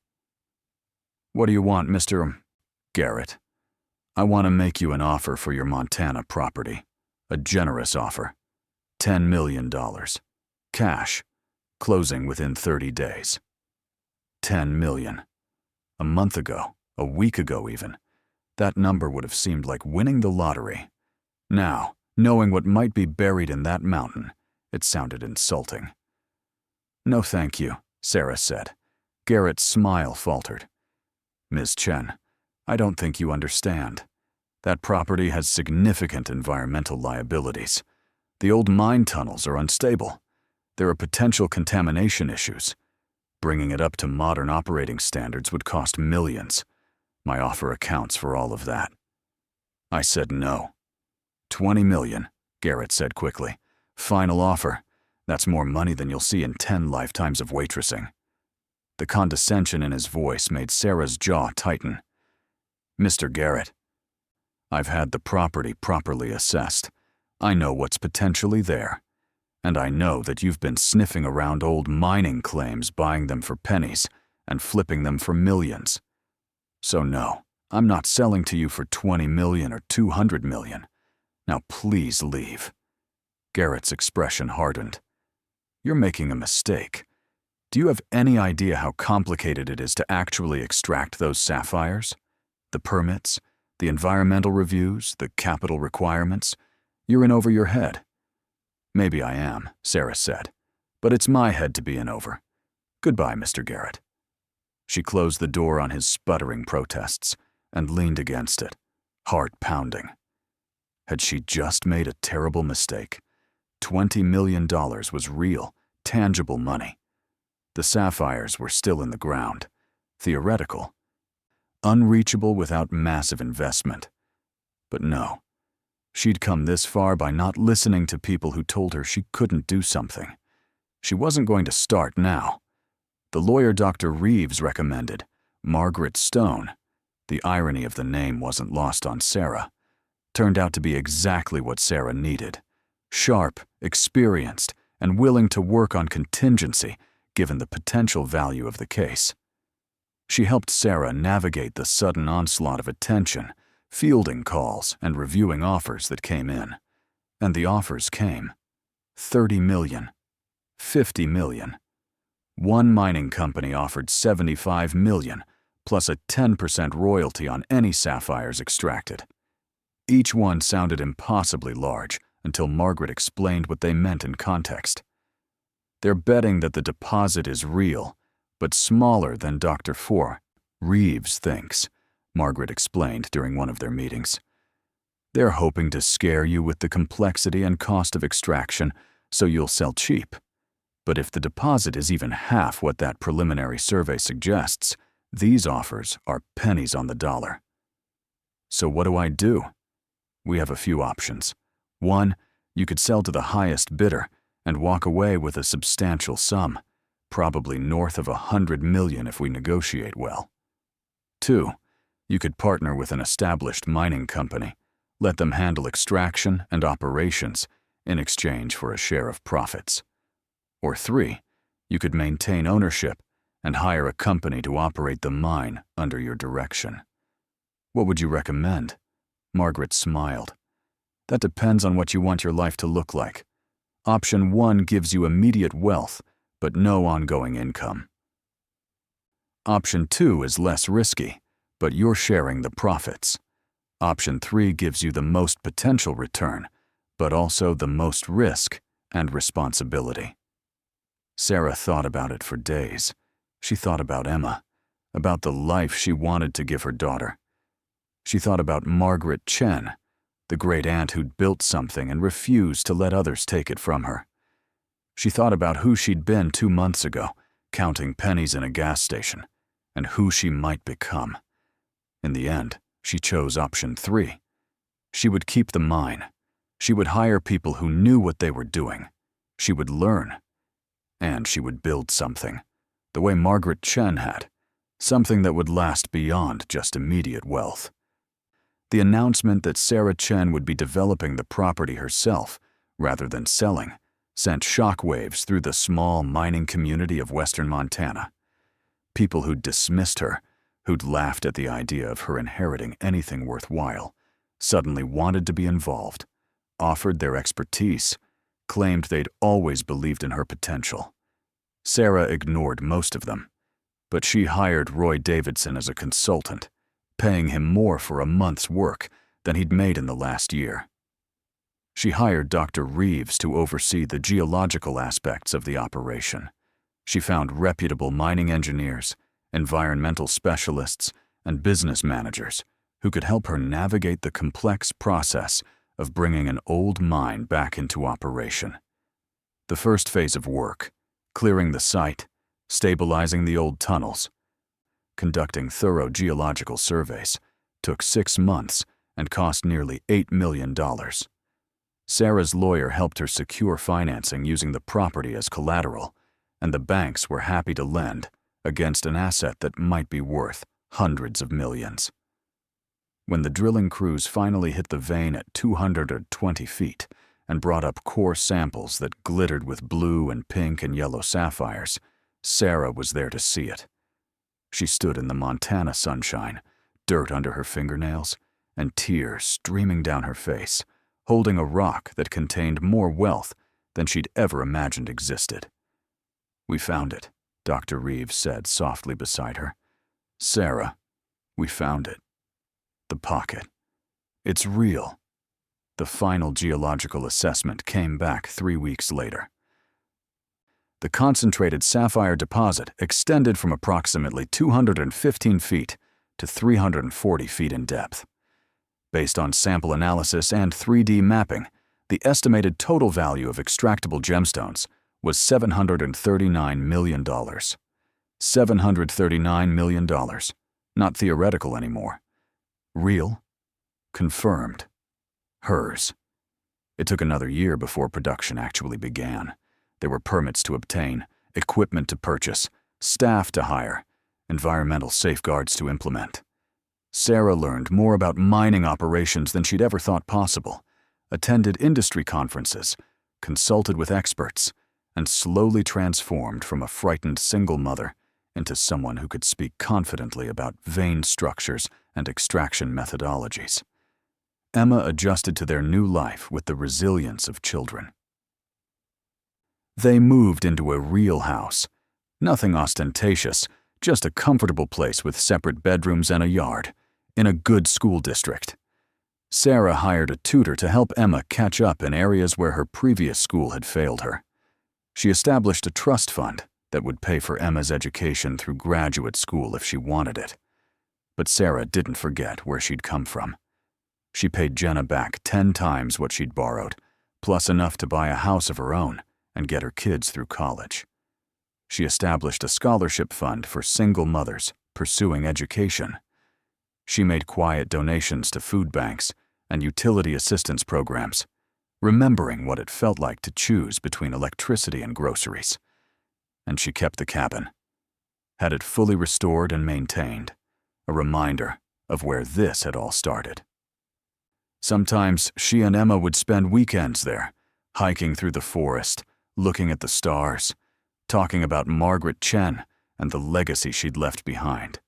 "What do you want, Mr. Garrett?" "I want to make you an offer for your Montana property. A generous offer. $10 million. Cash. Closing within 30 days. 10 million. A month ago, a week ago even, that number would have seemed like winning the lottery. Now, knowing what might be buried in that mountain, it sounded insulting. "No thank you," Sarah said. Garrett's smile faltered. "Ms. Chen, I don't think you understand. That property has significant environmental liabilities. The old mine tunnels are unstable. There are potential contamination issues. Bringing it up to modern operating standards would cost millions. My offer accounts for all of that." I said no. 20 million, Garrett said quickly. "Final offer. That's more money than you'll see in 10 lifetimes of waitressing." The condescension in his voice made Sarah's jaw tighten. "Mr. Garrett, I've had the property properly assessed. I know what's potentially there. And I know that you've been sniffing around old mining claims, buying them for pennies, and flipping them for millions. So no, I'm not selling to you for 20 million or 200 million. Now please leave." Garrett's expression hardened. "You're making a mistake. Do you have any idea how complicated it is to actually extract those sapphires? The permits, the environmental reviews, the capital requirements. You're in over your head. Maybe I am, Sarah said, but it's my head to be in over. Goodbye, Mr. Garrett. She closed the door on his sputtering protests and leaned against it, heart pounding. Had she just made a terrible mistake? $20 million was real, tangible money. The sapphires were still in the ground, theoretical, unreachable without massive investment. But no, she'd come this far by not listening to people who told her she couldn't do something. She wasn't going to start now. The lawyer Dr. Reeves recommended, Margaret Stone, the irony of the name wasn't lost on Sarah, turned out to be exactly what Sarah needed. Sharp, experienced, and willing to work on contingency given the potential value of the case. She helped Sarah navigate the sudden onslaught of attention, fielding calls and reviewing offers that came in. And the offers came. 30 million. 50 million. One mining company offered 75 million, plus a 10% royalty on any sapphires extracted. Each one sounded impossibly large until Margaret explained what they meant in context. They're betting that the deposit is real, but smaller than Dr. Reeves thinks, Margaret explained during one of their meetings. They're hoping to scare you with the complexity and cost of extraction so you'll sell cheap. But if the deposit is even half what that preliminary survey suggests, these offers are pennies on the dollar. So what do I do? We have a few options. One, you could sell to the highest bidder and walk away with a substantial sum, probably north of $100 million if we negotiate well. Two, you could partner with an established mining company, let them handle extraction and operations in exchange for a share of profits. Or three, you could maintain ownership and hire a company to operate the mine under your direction. What would you recommend? Margaret smiled. That depends on what you want your life to look like. Option 1 gives you immediate wealth, but no ongoing income. Option 2 is less risky, but you're sharing the profits. Option 3 gives you the most potential return, but also the most risk and responsibility. Sarah thought about it for days. She thought about Emma, about the life she wanted to give her daughter. She thought about Margaret Chen, the great-aunt who'd built something and refused to let others take it from her. She thought about who she'd been 2 months ago, counting pennies in a gas station, and who she might become. In the end, she chose option 3. She would keep the mine. She would hire people who knew what they were doing. She would learn. And she would build something, the way Margaret Chen had, something that would last beyond just immediate wealth. The announcement that Sarah Chen would be developing the property herself, rather than selling, sent shockwaves through the small mining community of western Montana. People who'd dismissed her, who'd laughed at the idea of her inheriting anything worthwhile, suddenly wanted to be involved, offered their expertise, claimed they'd always believed in her potential. Sarah ignored most of them, but she hired Roy Davidson as a consultant, paying him more for a month's work than he'd made in the last year. She hired Dr. Reeves to oversee the geological aspects of the operation. She found reputable mining engineers, environmental specialists, and business managers who could help her navigate the complex process of bringing an old mine back into operation. The first phase of work, clearing the site, stabilizing the old tunnels, conducting thorough geological surveys, took 6 months and cost nearly $8 million. Sarah's lawyer helped her secure financing using the property as collateral, and the banks were happy to lend against an asset that might be worth hundreds of millions. When the drilling crews finally hit the vein at 220 feet and brought up core samples that glittered with blue and pink and yellow sapphires, Sarah was there to see it. She stood in the Montana sunshine, dirt under her fingernails, and tears streaming down her face, holding a rock that contained more wealth than she'd ever imagined existed. "We found it," Dr. Reeves said softly beside her. "Sarah, we found it." The pocket. It's real. The final geological assessment came back 3 weeks later. The concentrated sapphire deposit extended from approximately 215 feet to 340 feet in depth. Based on sample analysis and 3D mapping, the estimated total value of extractable gemstones was $739 million. $739 million. Not theoretical anymore. Real. Confirmed. Hers. It took another year before production actually began. There were permits to obtain, equipment to purchase, staff to hire, environmental safeguards to implement. Sarah learned more about mining operations than she'd ever thought possible, attended industry conferences, consulted with experts, and slowly transformed from a frightened single mother into someone who could speak confidently about vein structures and extraction methodologies. Emma adjusted to their new life with the resilience of children. They moved into a real house. Nothing ostentatious, just a comfortable place with separate bedrooms and a yard, in a good school district. Sarah hired a tutor to help Emma catch up in areas where her previous school had failed her. She established a trust fund that would pay for Emma's education through graduate school if she wanted it. But Sarah didn't forget where she'd come from. She paid Jenna back 10 times what she'd borrowed, plus enough to buy a house of her own and get her kids through college. She established a scholarship fund for single mothers pursuing education. She made quiet donations to food banks and utility assistance programs, remembering what it felt like to choose between electricity and groceries. And she kept the cabin, had it fully restored and maintained, a reminder of where this had all started. Sometimes she and Emma would spend weekends there, hiking through the forest, looking at the stars, talking about Margaret Chen and the legacy she'd left behind.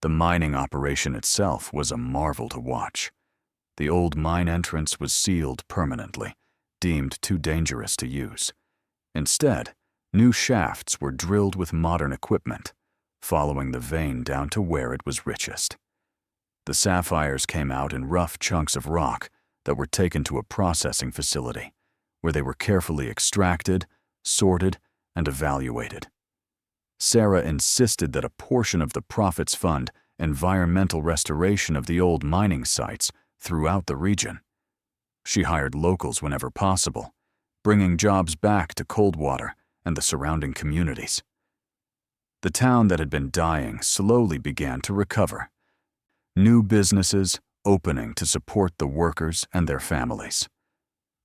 The mining operation itself was a marvel to watch. The old mine entrance was sealed permanently, deemed too dangerous to use. Instead, new shafts were drilled with modern equipment, following the vein down to where it was richest. The sapphires came out in rough chunks of rock that were taken to a processing facility, where they were carefully extracted, sorted, and evaluated. Sarah insisted that a portion of the profits fund environmental restoration of the old mining sites throughout the region. She hired locals whenever possible, bringing jobs back to Coldwater and the surrounding communities. The town that had been dying slowly began to recover. New businesses opening to support the workers and their families.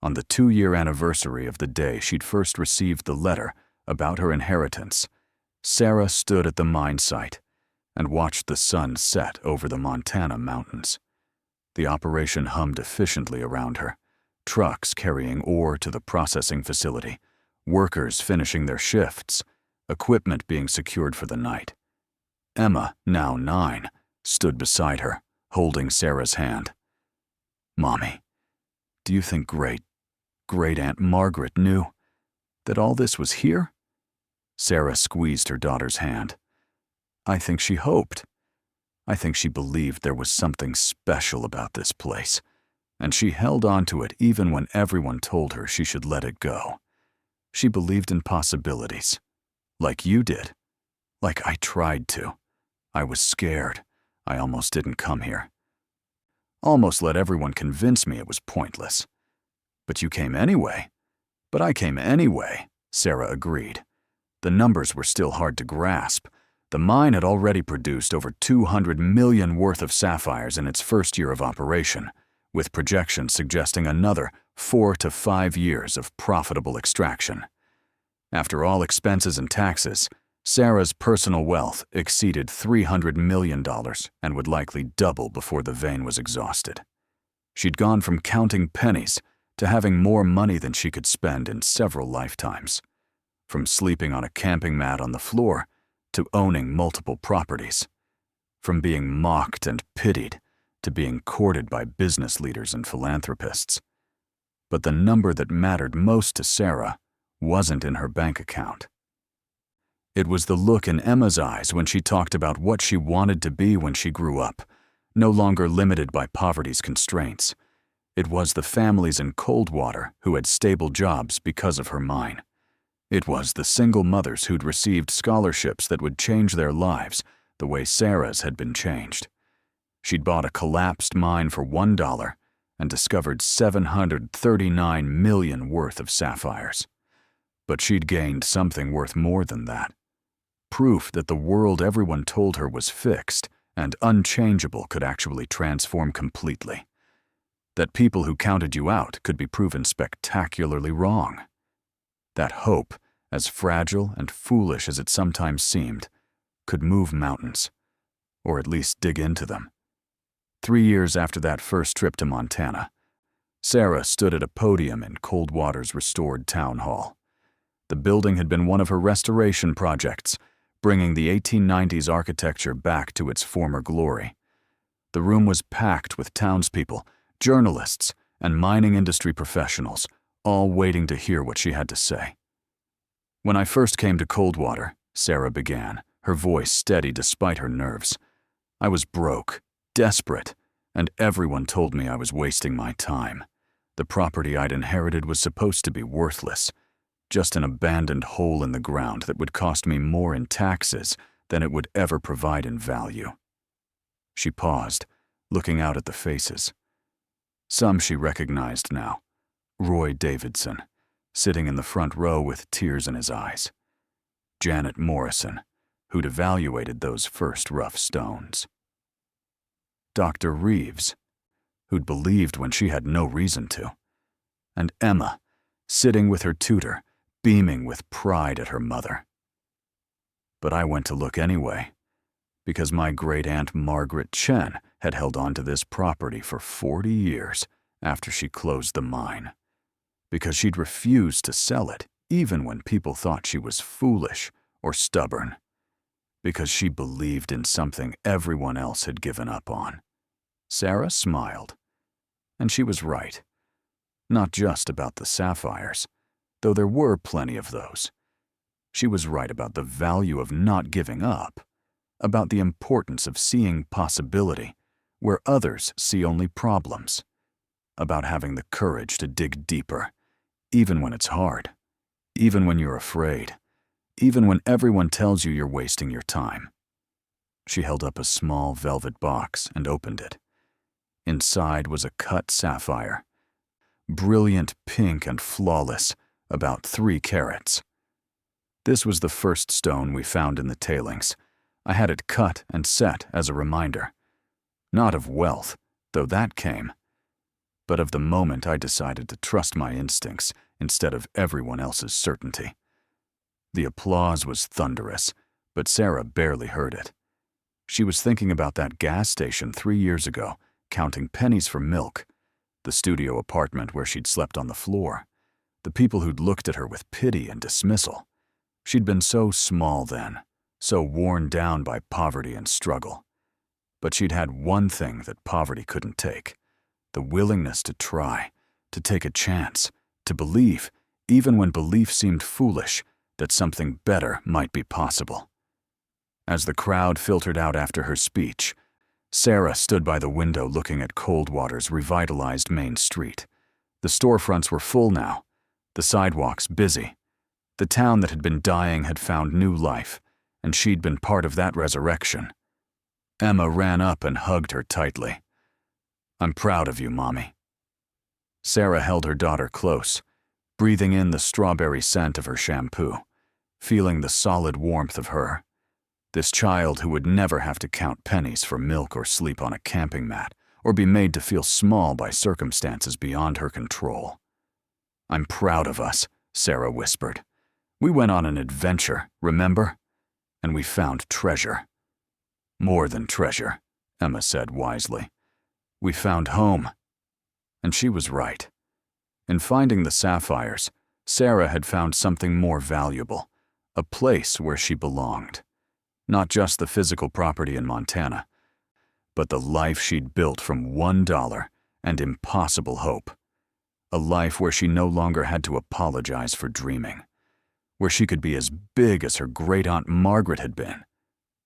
On the 2-year anniversary of the day she'd first received the letter about her inheritance, Sarah stood at the mine site and watched the sun set over the Montana mountains. The operation hummed efficiently around her, trucks carrying ore to the processing facility, workers finishing their shifts, equipment being secured for the night. Emma, now 9, stood beside her, holding Sarah's hand. "Mommy, do you think great-Aunt Margaret knew that all this was here?" Sarah squeezed her daughter's hand. "I think she hoped. I think she believed there was something special about this place, and she held on to it even when everyone told her she should let it go. She believed in possibilities, like you did, like I tried to. I was scared. I almost didn't come here. Almost let everyone convince me it was pointless. But you came anyway." "But I came anyway," Sarah agreed. The numbers were still hard to grasp. The mine had already produced over 200 million worth of sapphires in its first year of operation, with projections suggesting another 4 to 5 years of profitable extraction. After all expenses and taxes, Sarah's personal wealth exceeded $300 million and would likely double before the vein was exhausted. She'd gone from counting pennies to having more money than she could spend in several lifetimes. From sleeping on a camping mat on the floor to owning multiple properties. From being mocked and pitied to being courted by business leaders and philanthropists. But the number that mattered most to Sarah wasn't in her bank account. It was the look in Emma's eyes when she talked about what she wanted to be when she grew up. no longer limited by poverty's constraints. It was the families in Coldwater who had stable jobs because of her mine. It was the single mothers who'd received scholarships that would change their lives the way Sarah's had been changed. She'd bought a collapsed mine for $1 and discovered $739 million worth of sapphires. But she'd gained something worth more than that. Proof that the world everyone told her was fixed and unchangeable could actually transform completely. That people who counted you out could be proven spectacularly wrong. That hope, as fragile and foolish as it sometimes seemed, could move mountains, or at least dig into them. 3 years after that first trip to Montana, Sarah stood at a podium in Coldwater's restored town hall. The building had been one of her restoration projects, bringing the 1890s architecture back to its former glory. The room was packed with townspeople, journalists, and mining industry professionals, all waiting to hear what she had to say. "When I first came to Coldwater," Sarah began, her voice steady despite her nerves, "I was broke, desperate, and everyone told me I was wasting my time. The property I'd inherited was supposed to be worthless, just an abandoned hole in the ground that would cost me more in taxes than it would ever provide in value." She paused, looking out at the faces. Some she recognized now. Roy Davidson, sitting in the front row with tears in his eyes. Janet Morrison, who'd evaluated those first rough stones. Dr. Reeves, who'd believed when she had no reason to. And Emma, sitting with her tutor, beaming with pride at her mother. But I went to look anyway, because my great-aunt Margaret Chen had held on to this property for 40 years after she closed the mine, because she'd refused to sell it even when people thought she was foolish or stubborn, because she believed in something everyone else had given up on. Sarah smiled, and she was right. Not just about the sapphires, though there were plenty of those. She was right about the value of not giving up, about the importance of seeing possibility where others see only problems, about having the courage to dig deeper, even when it's hard, even when you're afraid, even when everyone tells you you're wasting your time. She held up a small velvet box and opened it. Inside was a cut sapphire, brilliant pink and flawless, about 3 carats. This was the first stone we found in the tailings. I had it cut and set as a reminder. Not of wealth, though that came, but of the moment I decided to trust my instincts instead of everyone else's certainty. The applause was thunderous, but Sarah barely heard it. She was thinking about that gas station 3 years ago, counting pennies for milk, the studio apartment where she'd slept on the floor, the people who'd looked at her with pity and dismissal. She'd been so small then, so worn down by poverty and struggle. But she'd had one thing that poverty couldn't take: the willingness to try, to take a chance, to believe, even when belief seemed foolish, that something better might be possible. As the crowd filtered out after her speech, Sarah stood by the window looking at Coldwater's revitalized main street. The storefronts were full now, the sidewalks busy. The town that had been dying had found new life, and she'd been part of that resurrection. Emma ran up and hugged her tightly. "I'm proud of you, Mommy." Sarah held her daughter close, breathing in the strawberry scent of her shampoo, feeling the solid warmth of her. This child who would never have to count pennies for milk or sleep on a camping mat, or be made to feel small by circumstances beyond her control. "I'm proud of us," Sarah whispered. "We went on an adventure, remember? And we found treasure." "More than treasure," Emma said wisely. "We found home." And she was right. In finding the sapphires, Sarah had found something more valuable, a place where she belonged. Not just the physical property in Montana, but the life she'd built from $1 and impossible hope. A life where she no longer had to apologize for dreaming, where she could be as big as her great-aunt Margaret had been,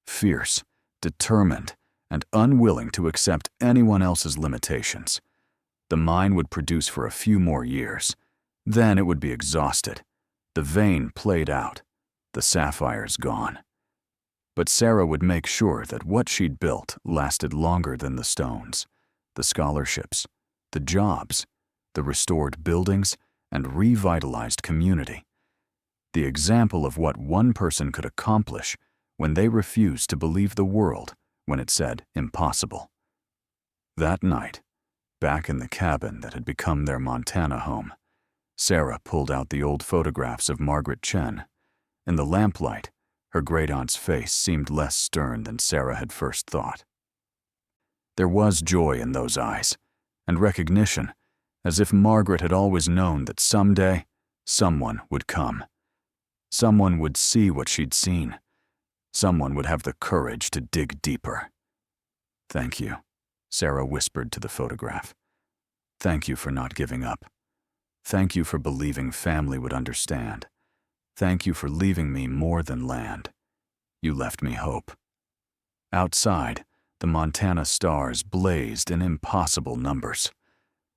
fierce, determined, and unwilling to accept anyone else's limitations. The mine would produce for a few more years. Then it would be exhausted. The vein played out. The sapphires gone. But Sarah would make sure that what she'd built lasted longer than the stones, the scholarships, the jobs, the restored buildings, and revitalized community. The example of what one person could accomplish when they refused to believe the world when it said impossible. That night, back in the cabin that had become their Montana home, Sarah pulled out the old photographs of Margaret Chen. In the lamplight, her great-aunt's face seemed less stern than Sarah had first thought. There was joy in those eyes, and recognition, as if Margaret had always known that someday, someone would come. Someone would see what she'd seen. Someone would have the courage to dig deeper. "Thank you," Sarah whispered to the photograph. "Thank you for not giving up. Thank you for believing family would understand. Thank you for leaving me more than land. You left me hope." Outside, the Montana stars blazed in impossible numbers.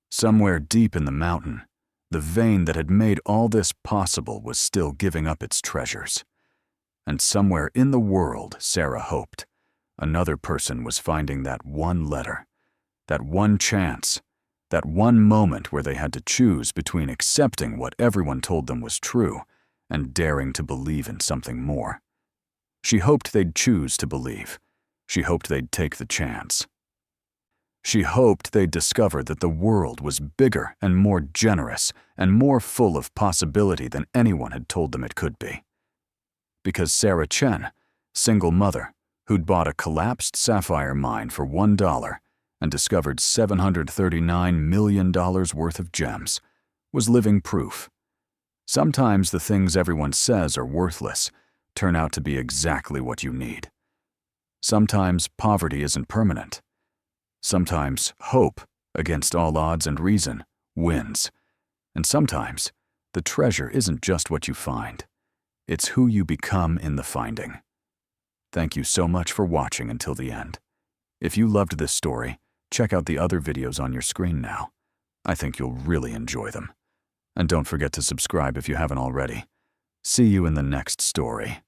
Somewhere deep in the mountain, the vein that had made all this possible was still giving up its treasures. And somewhere in the world, Sarah hoped, another person was finding that one letter, that one chance, that one moment where they had to choose between accepting what everyone told them was true and daring to believe in something more. She hoped they'd choose to believe. She hoped they'd take the chance. She hoped they'd discover that the world was bigger and more generous and more full of possibility than anyone had told them it could be. Because Sarah Chen, single mother, who'd bought a collapsed sapphire mine for $1 and discovered $739 million worth of gems, was living proof. Sometimes the things everyone says are worthless turn out to be exactly what you need. Sometimes poverty isn't permanent. Sometimes hope, against all odds and reason, wins. And sometimes the treasure isn't just what you find. It's who you become in the finding. Thank you so much for watching until the end. If you loved this story, check out the other videos on your screen now. I think you'll really enjoy them. And don't forget to subscribe if you haven't already. See you in the next story.